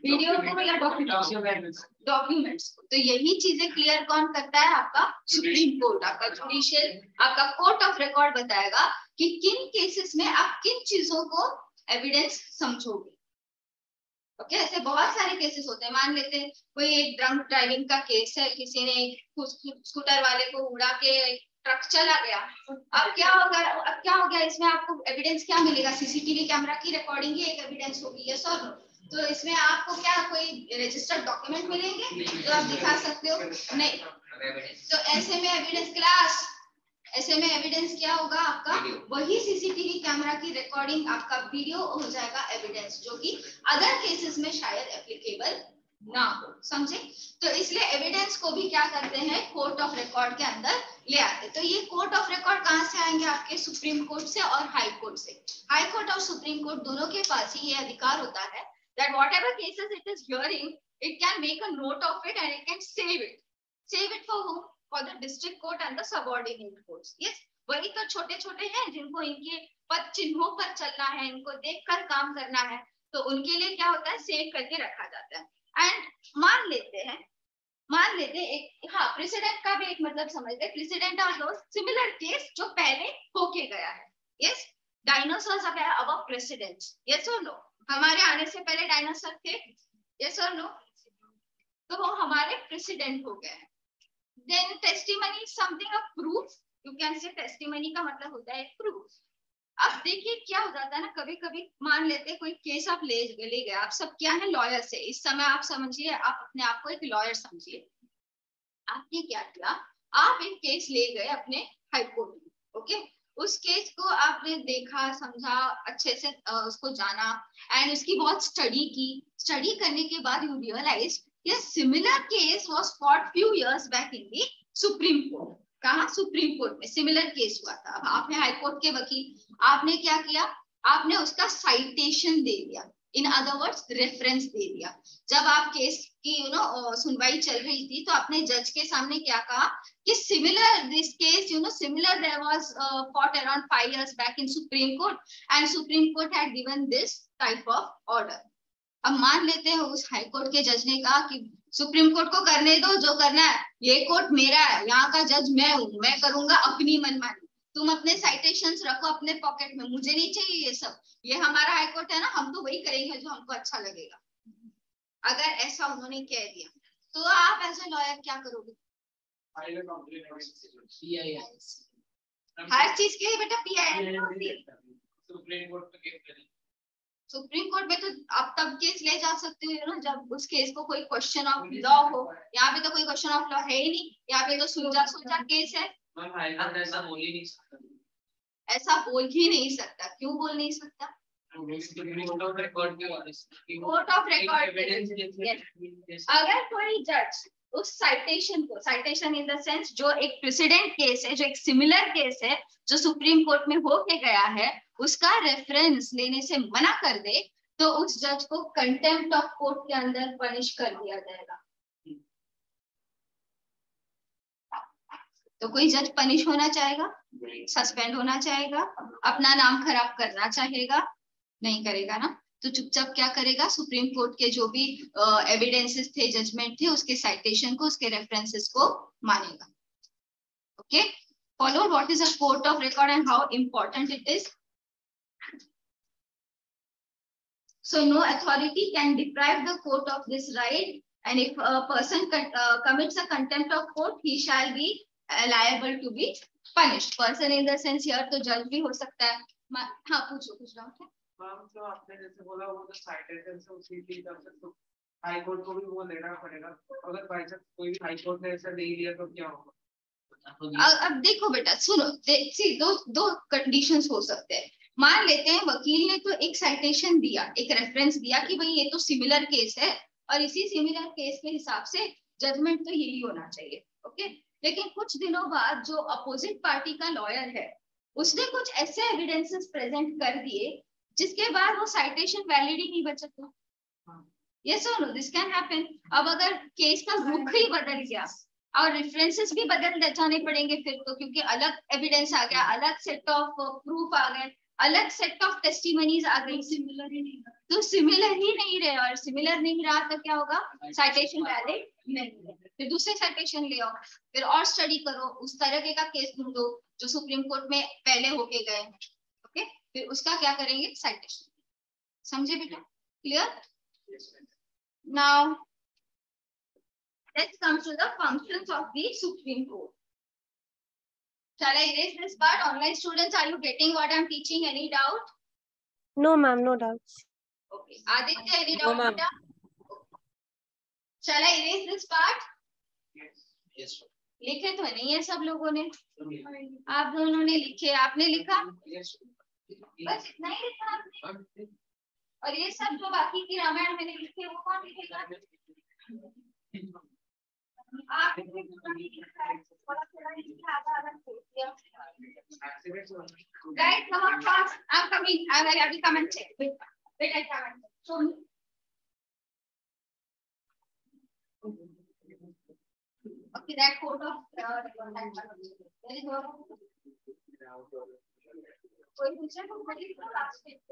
वीडियो को या डॉक्यूमेंट्स को? तो यही चीजें क्लियर कौन करता है, आपका सुप्रीम कोर्ट, आपका जुडिशियल, आपका कोर्ट ऑफ रिकॉर्ड बताएगा कि किन केसेस में आप किन चीजों को एविडेंस समझोगे. ओके, ऐसे बहुत सारे केसेस होते हैं. मान लेते हैं कोई एक ड्रंक ड्राइविंग का केस है, किसी ने स्कूटर वाले को उड़ा के ट्रक चला गया. अब क्या होगा, इसमें आपको एविडेंस क्या मिलेगा, सीसीटीवी कैमरा की रिकॉर्डिंग ही एक एविडेंस होगी, यस और नो. तो इसमें आपको क्या कोई रजिस्टर्ड डॉक्यूमेंट मिलेंगे जो आप दिखा सकते हो, नहीं. तो ऐसे में एविडेंस क्लास, ऐसे में एविडेंस क्या होगा आपका, वही सीसीटीवी कैमरा की रिकॉर्डिंग, आपका वीडियो हो जाएगा एविडेंस, जो कि अदर केसेस में शायद एप्लीकेबल ना हो. समझे? तो इसलिए एविडेंस को भी क्या करते हैं, कोर्ट ऑफ रिकॉर्ड के अंदर ले आते. तो ये कोर्ट ऑफ रिकॉर्ड कहाँ से आएंगे, आपके सुप्रीम कोर्ट से और हाई कोर्ट से. हाई कोर्ट और सुप्रीम कोर्ट दोनों के पास ही ये अधिकार होता है that whatever cases it is hearing, it can make a note of it and it can save it. Save it for whom? For the district court and the subordinate courts. Yes, वही तो छोटे छोटे हैं जिनको इनके पद चिन्हों पर चलना है, इनको देखकर काम करना है, तो उनके लिए क्या होता है, सेव करके रखा जाता है. एंड मान लेते एक, हाँ, प्रेसिडेंट का भी एक मतलब समझते हैं. President are those similar case जो पहले होके गया है. Yes, dinosaurs are above presidents, yes और नो. हमारे आने से पहले डायनासोर थे, यस और नो, तो वो हमारे प्रेसिडेंट हो गए. Then testimony is something a proof. You can say testimony का मतलब होता है प्रूफ. अब देखिए क्या हो जाता है ना, कभी कभी मान लेते कोई केस आप ले गए, आप सब क्या है, लॉयर से. इस समय आप समझिए, आप अपने आप को एक लॉयर समझिए. आपने क्या किया, आप एक केस ले गए अपने हाई कोर्ट में. ओके, उस केस को आपने देखा, समझा, अच्छे से उसको जाना एंड उसकी बहुत स्टडी की. स्टडी करने के बाद यू रियलाइज ये similar case was fought few years back in the Supreme court. कहाँ, सुप्रीम कोर्ट में सिमिलर केस हुआ था. आपने हाई कोर्ट के वकील, आपने क्या किया, आपने उसका साइटेशन दे दिया, इन अदर वर्ड्स रेफरेंस दे दिया. जब आप केस की सुनवाई चल रही थी, तो आपने जज के सामने क्या कहा कि similar this case, similar there was fought around 5 years back in Supreme Court and Supreme Court had given this type of order. अब मान लेते हैं उस हाई कोर्ट के जज ने कहा कि सुप्रीम कोर्ट को करने दो जो करना है, ये कोर्ट मेरा है, यहाँ का जज मैं हूँ, मैं करूंगा अपनी मनमानी. तुम अपने साइटेशंस रखो अपने पॉकेट में, मुझे नहीं चाहिए ये सब, ये हमारा हाई कोर्ट है ना, हम तो वही करेंगे जो हमको अच्छा लगेगा. अगर ऐसा उन्होंने कह दिया, तो आप एज ए लॉयर क्या करोगे? हर चीज के लिए बेटा PI. सुप्रीम कोर्ट में तो आप तब केस ले जा सकते हो ना जब उस केस को कोई क्वेश्चन ऑफ लॉ हो. यहाँ पे तो कोई क्वेश्चन ऑफ लॉ है ही नहीं, यहाँ पे तो सुलझा केस है. ऐसा बोल ही नहीं सकता. क्यों बोल नहीं सकता? Court of record. अगर कोई जज उस साइटेशन इन द सेंस जो एक प्रेसिडेंट केस है, जो एक सिमिलर केस है जो सुप्रीम कोर्ट में होके गया है, उसका रेफरेंस लेने से मना कर दे तो उस जज को कंटेम्प्ट ऑफ कोर्ट के अंदर पनिश कर दिया जाएगा। तो कोई जज पनिश होना चाहेगा, सस्पेंड होना चाहेगा, अपना नाम खराब करना चाहेगा? नहीं करेगा ना। तो चुपचाप क्या करेगा, सुप्रीम कोर्ट के जो भी एविडेंसेस थे, जजमेंट थे, उसके साइटेशन को, उसके रेफरेंसेस को मानेगा। Okay, follow what is a court of record and how important it is. So no authority can deprive the court of this right, and if a person commits a contempt of court, he shall be liable to be punished. Person in the sense here तो जज भी हो सकता है। हाँ पूछो, कुछ doubt है? मैम तो आपने जैसे बोला वो तो साइटेशन से उसी की तरफ से तो हाई कोर्ट को भी वो लेना पड़ेगा। अगर बाई चांस कोई भी हाई कोर्ट ने ऐसा नहीं लिया तो क्या होगा? अब देखो बेटा, सुनो, दो कंडीशंस हो सकते हैं। मान लेते हैं वकील ने तो एक साइटेशन दिया, एक रेफरेंस दिया कि भाई ये तो सिमिलर केस है और इसी सिमिलर केस के हिसाब से जजमेंट तो यही होना चाहिए। ओके, लेकिन कुछ दिनों बाद जो अपोजिट पार्टी का लॉयर है उसने कुछ ऐसे एविडेंसेस प्रेजेंट कर दिए जिसके बाद वो साइटेशन वैलिड ही नहीं बचा। यस और नो, दिस कैन हैपन। अब अगर केस का रुख ही बदल गया और रेफरेंसेस भी बदल जाने पड़ेंगे फिर तो, क्योंकि अलग एविडेंस आ गया, अलग सेट ऑफ प्रूफ आ गए, अलग सेट ऑफ टेस्टिमनीज आ गई, सिमिलर ही नहीं, तो सिमिलर ही नहीं रहे, और सिमिलर नहीं रहा तो क्या होगा, साइटेशन वैलिड नहीं है। फिर दूसरे साइटेशन ले आओ, फिर और स्टडी करो, उस तरह का केस ढूंढो जो सुप्रीम कोर्ट में पहले होके गए। ओके, फिर उसका क्या करेंगे, साइटेशन। समझे बेटा? Clear? Now let's come to the functions of the Supreme Court. Shall I erase this part? Online students, are you getting what I'm teaching? Any doubt? No, ma'am, no doubts. Okay. Aditya, any doubt? No, shall I erase this part? Yes. लिखे तो नहीं है सब लोगों ने? आप दोनों ने लिखे, आपने लिखा? बस इतना ही लिखा आपने? और ये सब जो बाकी की रामायण मैंने लिखे वो कौन लिखेगा? Right, come on, fast. I'm coming. I will come and check. Wait, I come and check. Show me. Okay, that photo. There is no. कोई पूछे तो बोलिए तो लास्ट पे।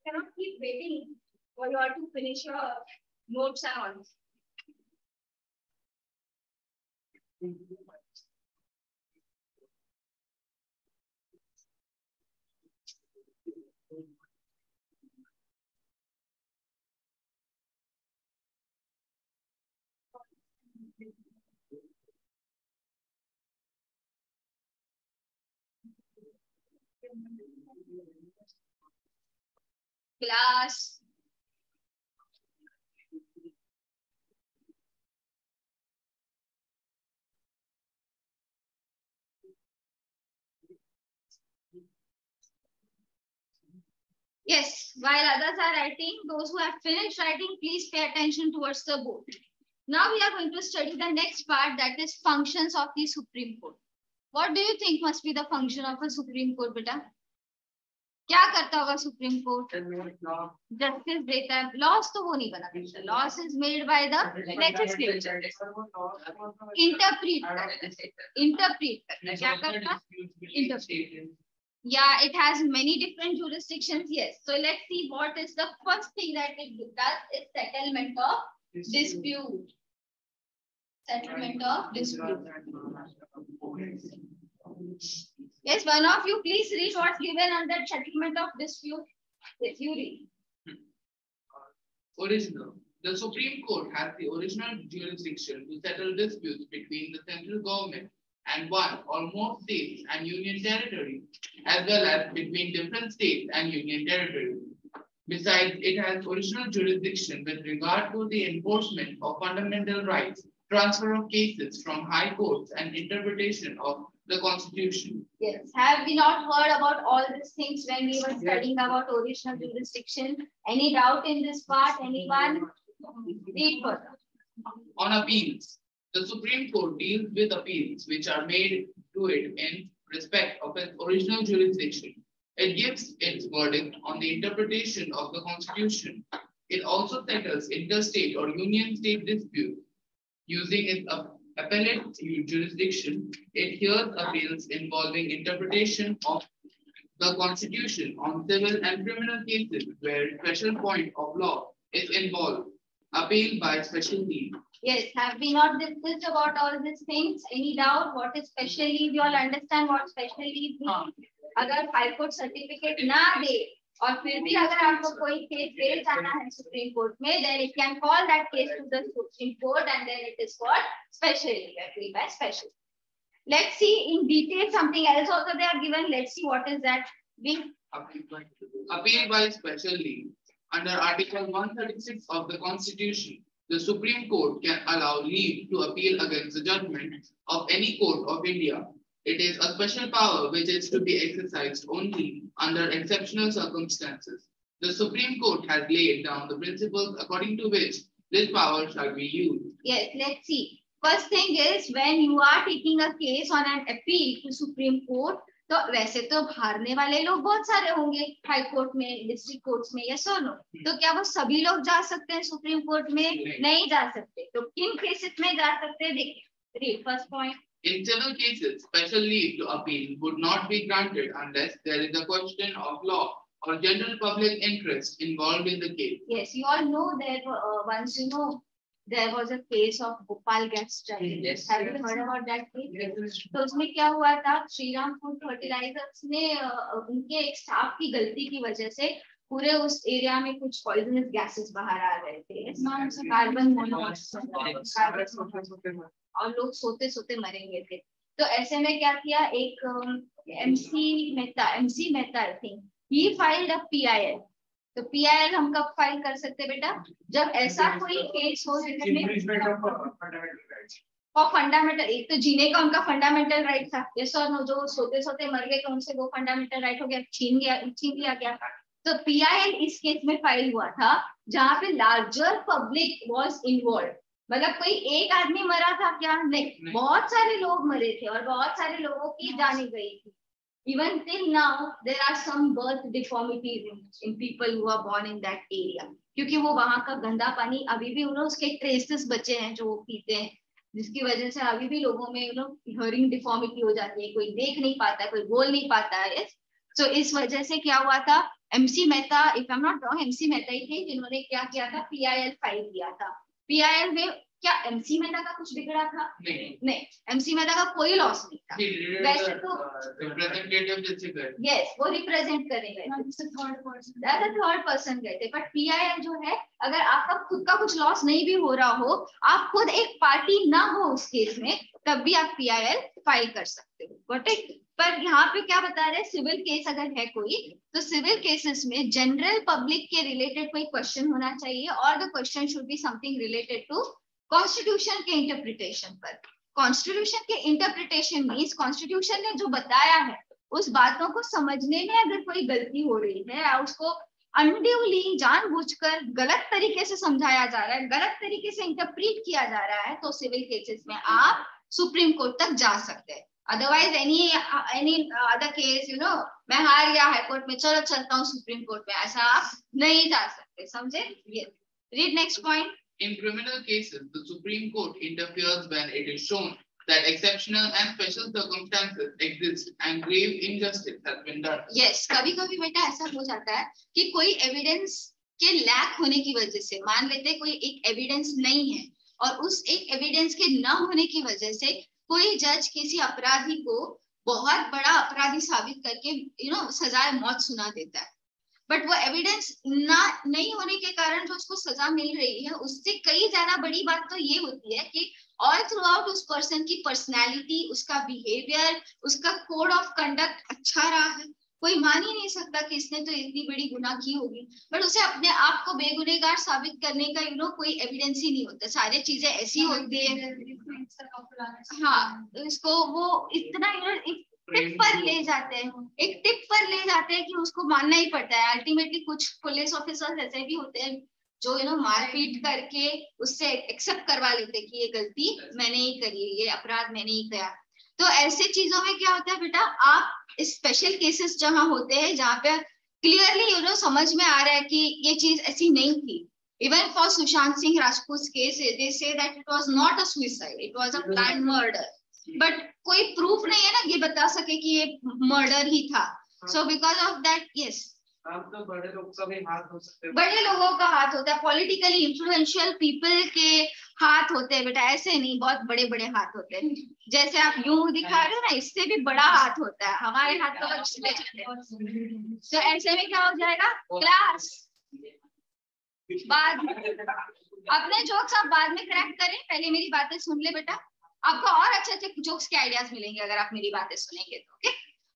Cannot keep waiting for you all to finish your notes and all. Class. Yes, while others are writing, those who have finished writing, please pay attention towards the board. Now we are going to study the next part, that is functions of the Supreme Court. What do you think must be the function of a Supreme Court, beta? क्या करता होगा supreme court? Justice देता है। Loss तो वो नहीं बनाता, loss is made by the legislature. Interpret करता, क्या करता? Interpret. Yeah, it has many different jurisdictions. Yes. So let's see what is the first thing that it does is settlement of dispute. Settlement of dispute. Yes, one of you please read what's given under settlement of dispute. Yes, you read. Original. The Supreme Court has the original jurisdiction to settle disputes between the central government and one or more states and union territories, as well as between different states and union territories. Besides, it has original jurisdiction with regard to the enforcement of fundamental rights, transfer of cases from high courts, and interpretation of the Constitution. Yes. Have we not heard about all these things when we were studying about original jurisdiction? Any doubt in this part? Anyone? Read further. On appeals, the Supreme Court deals with appeals which are made to it in respect of its original jurisdiction. It gives its verdict on the interpretation of the Constitution. It also settles interstate or union state disputes. Using its appellate jurisdiction, it hears appeals involving interpretation of the Constitution on civil and criminal cases where a special point of law is involved. Appeal by special leave. Yes, have we not discussed about all these things? Any doubt? What is special leave? You all understand what special leave means? अगर high court certificate ना दे और फिर भी अगर आपको कोई case ले जाना है सुप्रीम कोर्ट में, then it can call that case to the Supreme Court and then it is called special leave, appeal by special. Let's see in detail something else also they are given. Let's see what is that. Appeal by special leave. Under Article 136 of the Constitution, the Supreme Court can allow leave to appeal against the judgment of any court of India. It is a special power which is to be exercised only under exceptional circumstances. The Supreme Court has laid down the principles according to which this power shall be used. Yes, let's see. First thing is when you are taking a case on an appeal to Supreme Court, तो वैसे तो हारने वाले लोग बहुत सारे होंगे high court में, डिस्ट्रिक्ट कोर्ट्स में, यस और नो? तो क्या वो सभी लोग जा सकते हैं सुप्रीम कोर्ट में? नहीं जा सकते. तो किन केसेस में जा सकते हैं? देखिए, read first point. In civil cases, special leave to appeal would not be granted unless there is a question of law or general public interest involved in the case. Yes, you all know that once there was a case of Bhopal gas strike. Yes. Have you heard about that case? तो उसमें क्या हुआ था? Shriram food fertilisers ने उनके एक staff की गलती की वजह से पूरे उस एरिया में कुछ पॉइजनस गैसेस बाहर आ रहे थे, कार्बन मोनोऑक्साइड, और लोग सोते सोते मरेंगे थे. तो ऐसे में क्या किया, एक MC Mehta I think, he filed a PIL. तो पीआईएल हम कब फाइल कर सकते बेटा? जब ऐसा कोई केस हो जिसमें और फंडामेंटल, एक तो जीने का उनका फंडामेंटल राइट था, यस और नो? जो सोते सोते मर गए तो उनसे वो फंडामेंटल राइट हो गया, छीन लिया गया. तो पीआईएल इस केस में फाइल हुआ था जहां पे लार्जर पब्लिक वाज इन्वॉल्व. मतलब कोई एक आदमी मरा था क्या? नहीं, बहुत सारे लोग मरे थे और बहुत सारे लोगों की जाने गई थी. Even till now, there are some birth deformities in people who are born in that area. क्योंकि वो वहां का गंदा पानी अभी भी उसके ट्रेसेस बचे हैं जो वो पीते हैं, जिसकी वजह से अभी भी लोगों में हियरिंग डिफॉर्मिटी हो जाती है, कोई देख नहीं पाता है, कोई बोल नहीं पाता है. तो इस वजह से क्या हुआ था, MC Mehta, if I am not wrong, MC Mehta ही थे जिन्होंने क्या किया था, पीआईएल फाइल किया था. पीआईएल में क्या एमसी मेहता का कुछ बिगड़ा था? नहीं, एमसी मेहता का कोई लॉस नहीं था. वैसे तो यस, वो रिप्रेजेंट करने गए थे, थर्ड पर्सन गए थे. बट पीआईएल जो है, अगर आपका खुद का कुछ लॉस नहीं भी हो रहा हो, आप खुद एक पार्टी ना हो उस केस में, तब भी आप पीआईएल फाइल कर सकते हो. Got it? पर यहाँ पे क्या बता रहे हैं, सिविल केस अगर है कोई, तो सिविल केसेस में जनरल पब्लिक के रिलेटेड कोई क्वेश्चन होना चाहिए, और the question should be something related to constitution के इंटरप्रिटेशन पर. कॉन्स्टिट्यूशन के इंटरप्रिटेशन मीन्स कॉन्स्टिट्यूशन ने जो बताया है उस बातों को समझने में अगर कोई गलती हो रही है या उसको अनड्यूली जानबूझकर गलत तरीके से समझाया जा रहा है, गलत तरीके से इंटरप्रीट किया जा रहा है, तो सिविल केसेस में आप सुप्रीम कोर्ट तक जा सकते हैं. अदरवाइज एनी अदर केस, मैं हार गया हाई कोर्ट में, चलो चलता हूँ सुप्रीम कोर्ट में, ऐसा आप नहीं जा सकते. समझे? Read next point. In criminal cases, the Supreme Court interferes when it is shown that exceptional and special circumstances exist and grave injustice has been done. Yes, कभी कभी बेटा ऐसा हो जाता है कि कोई एविडेंस के लैक होने की वजह से, मान लेते हैं कोई एक एविडेंस नहीं है और उस एक एविडेंस के न होने की वजह से कोई जज किसी अपराधी को बहुत बड़ा अपराधी साबित करके सजाए मौत सुना देता है, बट वो एविडेंस ना नहीं होने के कारण जो उसको सजा मिल रही है उससे कई ज्यादा बड़ी बात तो ये होती है कि ऑल थ्रू आउट उस पर्सन की पर्सनैलिटी, उसका बिहेवियर, उसका कोड ऑफ कंडक्ट अच्छा रहा है। कोई मान ही नहीं सकता कि इसने तो इतनी बड़ी गुनाह की होगी, बट उसे अपने आप को बेगुनहगार साबित करने का कोई एविडेंस ही नहीं होता। सारी चीजें ऐसी होती है, हाँ, इसको वो इतना टिप पर ले जाते हैं, एक टिप पर ले जाते हैं कि उसको मानना ही पड़ता है। अल्टीमेटली कुछ पुलिस ऑफिसर्स ऐसे भी होते हैं जो मारपीट करके उससे एक्सेप्ट करवा लेते हैं कि ये गलती मैंने ही करी है, ये अपराध मैंने ही किया। तो ऐसे चीजों में क्या होता है बेटा, आप स्पेशल केसेस जहां होते हैं जहां पे क्लियरली समझ में आ रहा है कि ये चीज ऐसी नहीं थी। Even for Sushant Singh Rajput case they say that it was not a suicide, it was a planned murder, but कोई प्रूफ नहीं है ना ये बता सके कि ये मर्डर ही था। So because of that, yes, तो बड़े लोग का भी हाथ हो सकते हैं, बड़े लोगों का हाथ होता है, पॉलिटिकली इन्फ्लुएंशियल पीपल के हाथ होते हैं बेटा, ऐसे नहीं बहुत बड़े बड़े हाथ होते हैं। जैसे आप यूं दिखा रहे हो ना, इससे भी बड़ा हाथ होता है, हमारे हाथ तो बस छोटे छोटे। तो ऐसे में क्या हो जाएगा, क्लास बाद अपने जोक्स आप बाद में क्रैक करें, पहले मेरी बातें सुन ले बेटा, आपको और अच्छे अच्छे जोक्स के आइडियाज मिलेंगे अगर आप मेरी बातें सुनेंगे तो। ओके,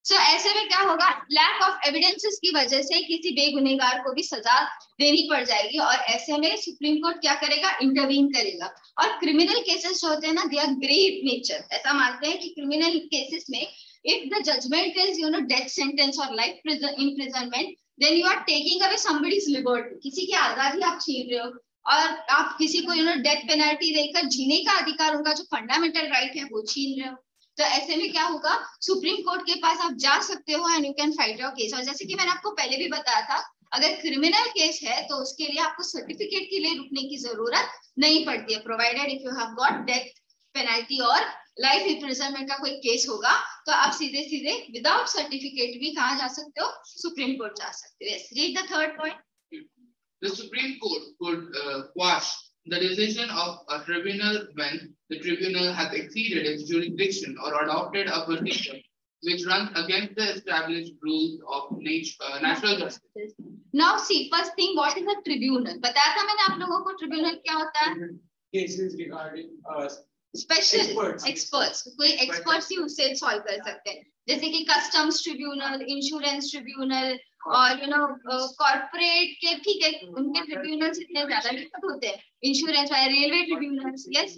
सो ऐसे में क्या होगा, लैक ऑफ एविडेंसेस की वजह से किसी बेगुनहगार को भी सजा देनी पड़ जाएगी और ऐसे में सुप्रीम कोर्ट क्या करेगा, इंटरवीन करेगा। और क्रिमिनल केसेस जो होते हैं ना, दे आर ग्रेव नेचर। ऐसा मानते हैं कि क्रिमिनल केसेस में if the judgment is death sentence और life imprisonment, then you are taking away somebody's liberty, किसी की आजादी आप छीन रहे हो और आप किसी को डेथ पेनल्टी देकर जीने का अधिकार, उनका जो फंडामेंटल राइट है वो छीन रहे हो। तो ऐसे में क्या होगा, सुप्रीम कोर्ट के पास आप जा सकते हो and you can fight your case. और जैसे कि मैंने आपको पहले भी बताया था, अगर क्रिमिनल केस है तो उसके लिए आपको सर्टिफिकेट के लिए रुकने की जरूरत नहीं पड़ती है, provided if you have got death penalty और लाइफ इम्प्रिजनमेंट का कोई केस होगा तो आप सीधे सीधे विदाउट सर्टिफिकेट भी कहाँ जा सकते हो, सुप्रीम कोर्ट जा सकते हो। Yes, read the third point. The Supreme Court could quash the decision of a tribunal when the tribunal has exceeded its jurisdiction or adopted a procedure which runs against the established rules of natural justice. Now see, first thing, what is a tribunal? बताया था मैंने आप लोगों को tribunal क्या होता है। cases regarding special experts, कोई एक्सपर्ट्स ही उससे सॉल्व कर सकते हैं, जैसे कि कस्टम्स ट्रिब्यूनल, इंश्योरेंस ट्रिब्यूनल और कॉर्पोरेट के, ठीक है, उनके ट्रिब्यूनल्स इतने ज्यादा नहीं होते हैं, इंश्योरेंस वाले, railway tribunals, yes,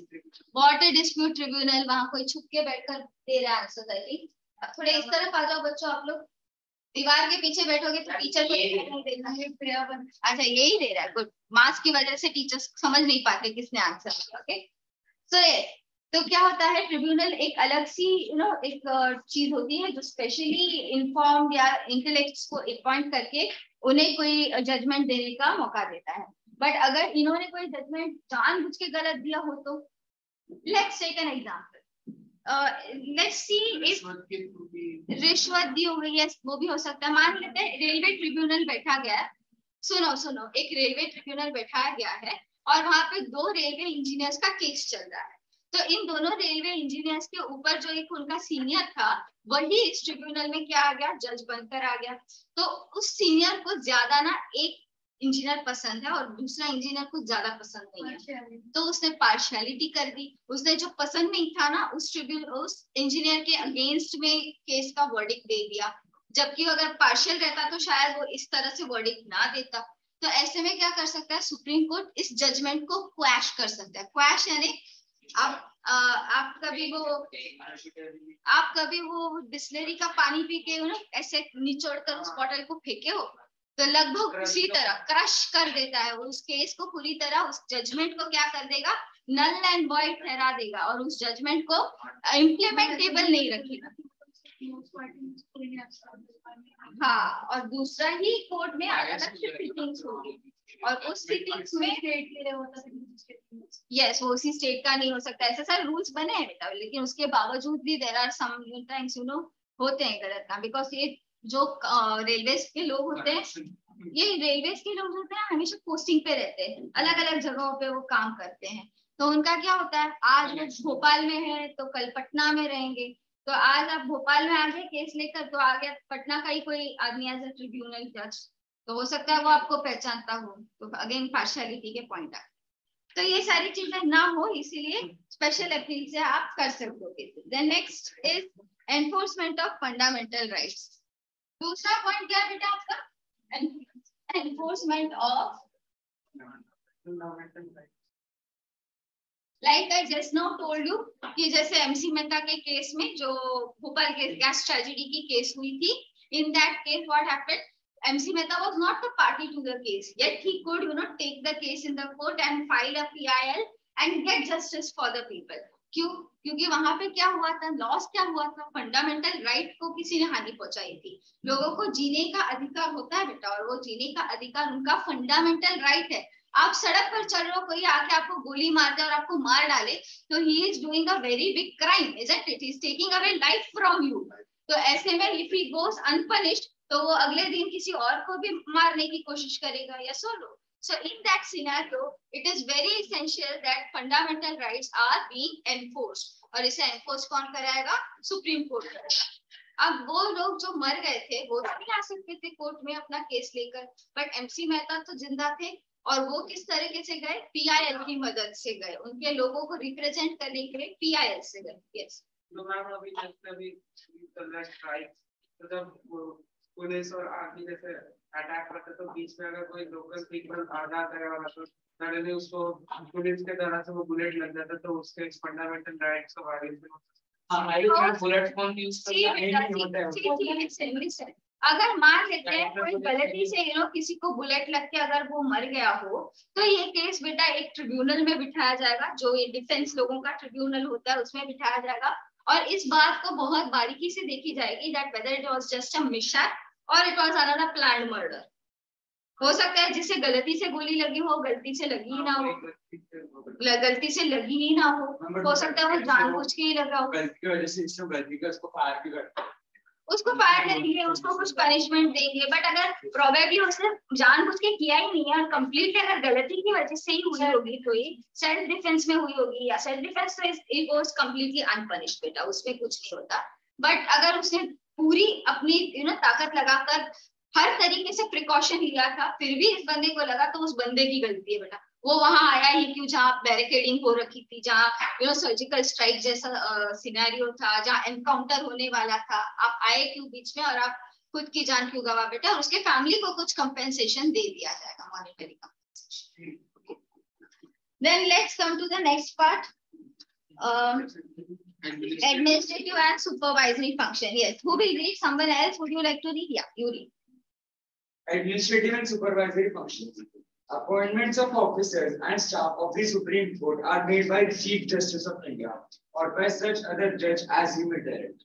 water dispute tribunal, वहां कोई छुप के बैठकर दे रहा है आंसर। थोड़े इस तरफ आ जाओ बच्चों, आप लोग दीवार के पीछे बैठोगे तो टीचर को नहीं देना है। अच्छा, यही दे रहा है, गुड, मार्क्स की वजह से टीचर्स समझ नहीं पाते किसने आंसर दिया। ओके, सो तो क्या होता है, ट्रिब्यूनल एक अलग सी एक चीज होती है जो स्पेशली इन्फॉर्म्ड या इंटेलेक्ट्स को अपॉइंट करके उन्हें कोई जजमेंट देने का मौका देता है। बट अगर इन्होंने कोई जजमेंट जानबूझ के गलत दिया हो तो, let's take an example, let's see if रिश्वत दी हो गई है, वो भी हो सकता है। मान लेते हैं रेलवे ट्रिब्यूनल बैठा गया है, सुनो, एक रेलवे ट्रिब्यूनल बैठाया गया है और वहां पे 2 रेलवे इंजीनियर्स का केस चल रहा है। तो इन दोनों रेलवे इंजीनियर्स के ऊपर जो एक उनका सीनियर था, वही इस ट्रिब्यूनल में क्या आ गया, जज बनकर आ गया। तो उस सीनियर को ज्यादा ना एक इंजीनियर पसंद है और दूसरा इंजीनियर को ज्यादा पसंद नहीं है, तो उसने पार्शियलिटी कर दी। उसने जो पसंद नहीं था ना, उस इंजीनियर के अगेंस्ट में केस का वर्डिक्ट दे दिया, जबकि अगर पार्शियल रहता तो शायद वो इस तरह से वर्डिक्ट ना देता। तो ऐसे में क्या कर सकता है, सुप्रीम कोर्ट इस जजमेंट को क्वैश कर सकता है। क्वैश यानी आप कभी वो बिस्लरी का पानी पी के ऐसे निचोड़ कर उस बॉटल को फेंके हो, तो लगभग उसी तरह क्रश कर देता है उस केस को पूरी तरह, उस जजमेंट को क्या कर देगा, नल एंड वॉइड ठहरा देगा और उस जजमेंट को इम्प्लीमेंटेबल नहीं रखेगा। हाँ, और दूसरा ही कोर्ट में अलग अलग सिटिंग्स होगी और उस सिटिंग्स में यस, वो उसी स्टेट का नहीं हो सकता, ऐसे सारे रूल्स बने हैं बेटा, लेकिन उसके बावजूद भी there are some times you know होते हैं गलत काम, बिकॉज ये जो रेलवेज के लोग होते हैं, ये रेलवेज के लोग होते हैं हमेशा पोस्टिंग पे रहते हैं, अलग अलग जगहों पे वो काम करते हैं, तो उनका क्या होता है, आज वो भोपाल में है तो कल पटना में रहेंगे, तो आज आप भोपाल में आ गए केस लेकर, तो आ गया पटना का ही कोई आदमी एज अ ट्रिब्यूनल जज, तो हो सकता है वो आपको पहचानता हो, तो अगेन पार्शियलिटी के पॉइंट आ, तो ये सारी चीजें ना हो, इसीलिए स्पेशल अपील से आप कर सकते हो। Then next is enforcement of fundamental rights. दूसरा पॉइंट क्या है बेटा आपका, enforcement of, like I just now told you कि जैसे एमसी मेहता के केस में, जो भोपाल के गैस ट्रेजेडी की केस हुई थी, in that case what happened, MC Mehta was not the party to the case, yet he could, you know, take the case in the court and file a PIL and get justice for the people. क्यों? क्योंकि वहां पे क्या हुआ था, loss क्या हुआ था, फंडामेंटल राइट को किसी ने हानि पहुंचाई थी। लोगों को जीने का अधिकार होता है बेटा, और वो जीने का अधिकार उनका फंडामेंटल राइट है। आप सड़क पर चल रहे हो, कोई आके आपको गोली मार दे और आपको मार डाले, तो he is doing a very big crime, isn't it? He is taking away life from you. तो ऐसे में इफ ही गोस अनपनिश्ड, तो वो अगले दिन किसी और को भी मारने की कोशिश करेगा, यस और no? So in that scenario, it is very essential that fundamental rights are being enforced. और इसे enforce कौन कराएगा? सुप्रीम कोर्ट कराएगा। अब वो लोग जो मर गए थे वो तो नहीं आ सकते थे कोर्ट में अपना केस लेकर, बट एमसी मेहता तो जिंदा थे, और वो किस तरीके से गए? PIL की मदद से गए, उनके लोगों को रिप्रेजेंट करने के लिए PIL से गए। यस, पुलिस और आर्मी जैसे अटैक करते तो बीच में अगर कोई लोकल पीपल आ जाता है और सडनली उसको पुलिस के द्वारा से वो बुलेट लग जाता है, तो उसके फंडामेंटल राइट्स को वायलेट बुलेट कौन यूज करता है। अगर मान लेते हैं कोई गलती से यू नो किसी को बुलेट लग के अगर वो मर गया हो, तो ये केस बेटा एक ट्रिब्यूनल में बिठाया जाएगा, जो ये डिफेंस लोगों का ट्रिब्यूनल होता है उसमें बिठाया जाएगा, और इस बात को बहुत बारीकी से देखी जाएगी that whether it was just a mishap और it was another planned murder. हो सकता है जिसे गलती से गोली लगी हो, गलती से लगी ही ना हो, गलती से लगी ही ना हो सकता है वो जानबूझ के ही लगा हो, गलती की वजह से इसको गलती का उसको फायर भी करते हैं, उसको फायर देंगे, उसको कुछ पनिशमेंट देंगे, बट अगर प्रोबेबली उसने जानबूझ के किया ही नहीं है और कंप्लीटली अगर गलती की वजह से ही हुई होगी, तो ये सेल्फ डिफेंस में हुई होगी, या सेल्फ डिफेंस तो इट गोस कंप्लीटली अनपनिश्ड बेटा, उसमें कुछ नहीं होता। बट अगर उसने पूरी अपनी यू नो ताकत लगाकर हर तरीके से प्रिकॉशन लिया था, फिर भी इस बंदे को लगा, तो उस बंदे की गलती है बेटा। वो वहां आया ही क्यों जहाँ बैरिकेडिंग हो रखी थी, जहाँ यू नो सर्जिकल स्ट्राइक जैसा सिनेरियो था, जहाँ एनकाउंटर होने वाला था, आप आए क्यों बीच में, और आप खुद की जान क्यों गवा बेटा, और उसके फैमिली को कुछ कंपेंसेशन दे दिया जाएगा, monetary compensation. Then let's come to the next part, administrative and supervisory function. Yes, who will read? Someone else? Would you like to read? Yeah, you read. Administrative and supervisory functions. Appointments of officers and staff of the Supreme Court are made by the Chief Justice of India or by such other judge as he may direct.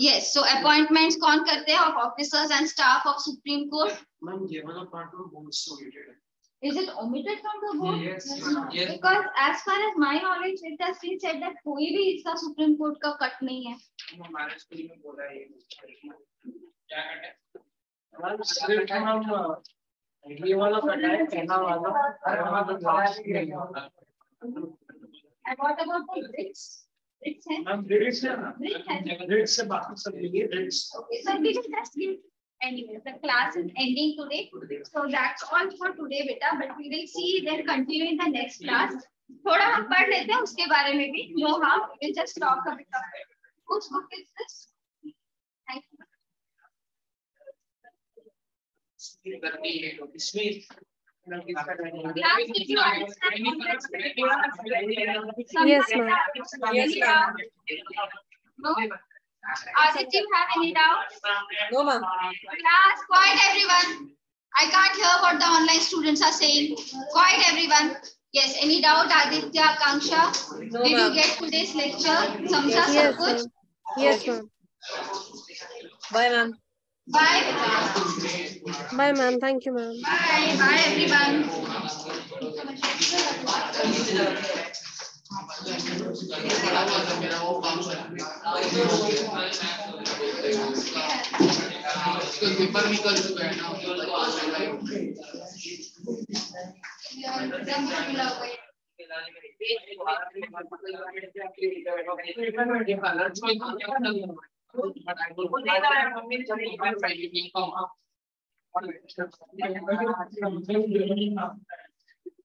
Yes, so appointments कौन करते हैं of officers and staff of Supreme Court? Ma'am ये वाला part तो बहुत omitted है। Is it omitted from the board? Yes, yes. Because as far as my knowledge, it has been said that कोई भी इसका Supreme Court का cut नहीं है। हमारे स्कूल में बोला है क्या कट है? हमारे ये वाला कट है, कहना वाला, और हमारा लास्ट नहीं होता। And what about the bricks? Bricks है? मैम ब्रिक्स है ना? ब्रिक्स से बाकी सब ये BRICS. Okay, so we can just give. Anyway, the class is ending today, so that's all for today, beta. But we will see then continue in the next class. थोड़ा हम पढ़ लेते हैं उसके बारे में भी, no harm. We'll just talk a bit of it. Which book is this? Thank you. Class, did you understand? Yes, ma'am. Yes, ma'am. No? Adit, do you have any doubts? No, ma'am. Class, quiet everyone. I can't hear what the online students are saying. Quiet everyone. Yes, any doubt, Aditya, Kanksha? No, did you ma'am. get today's lecture? Samsa, Yes, sab kuch? ma'am. Yes, ma'am. Bye, ma'am. Bye. Bye, ma'am. Thank you, ma'am. Bye. Bye, everyone. हुआ था मेरा वो काम उसका paper निकल चुका है ना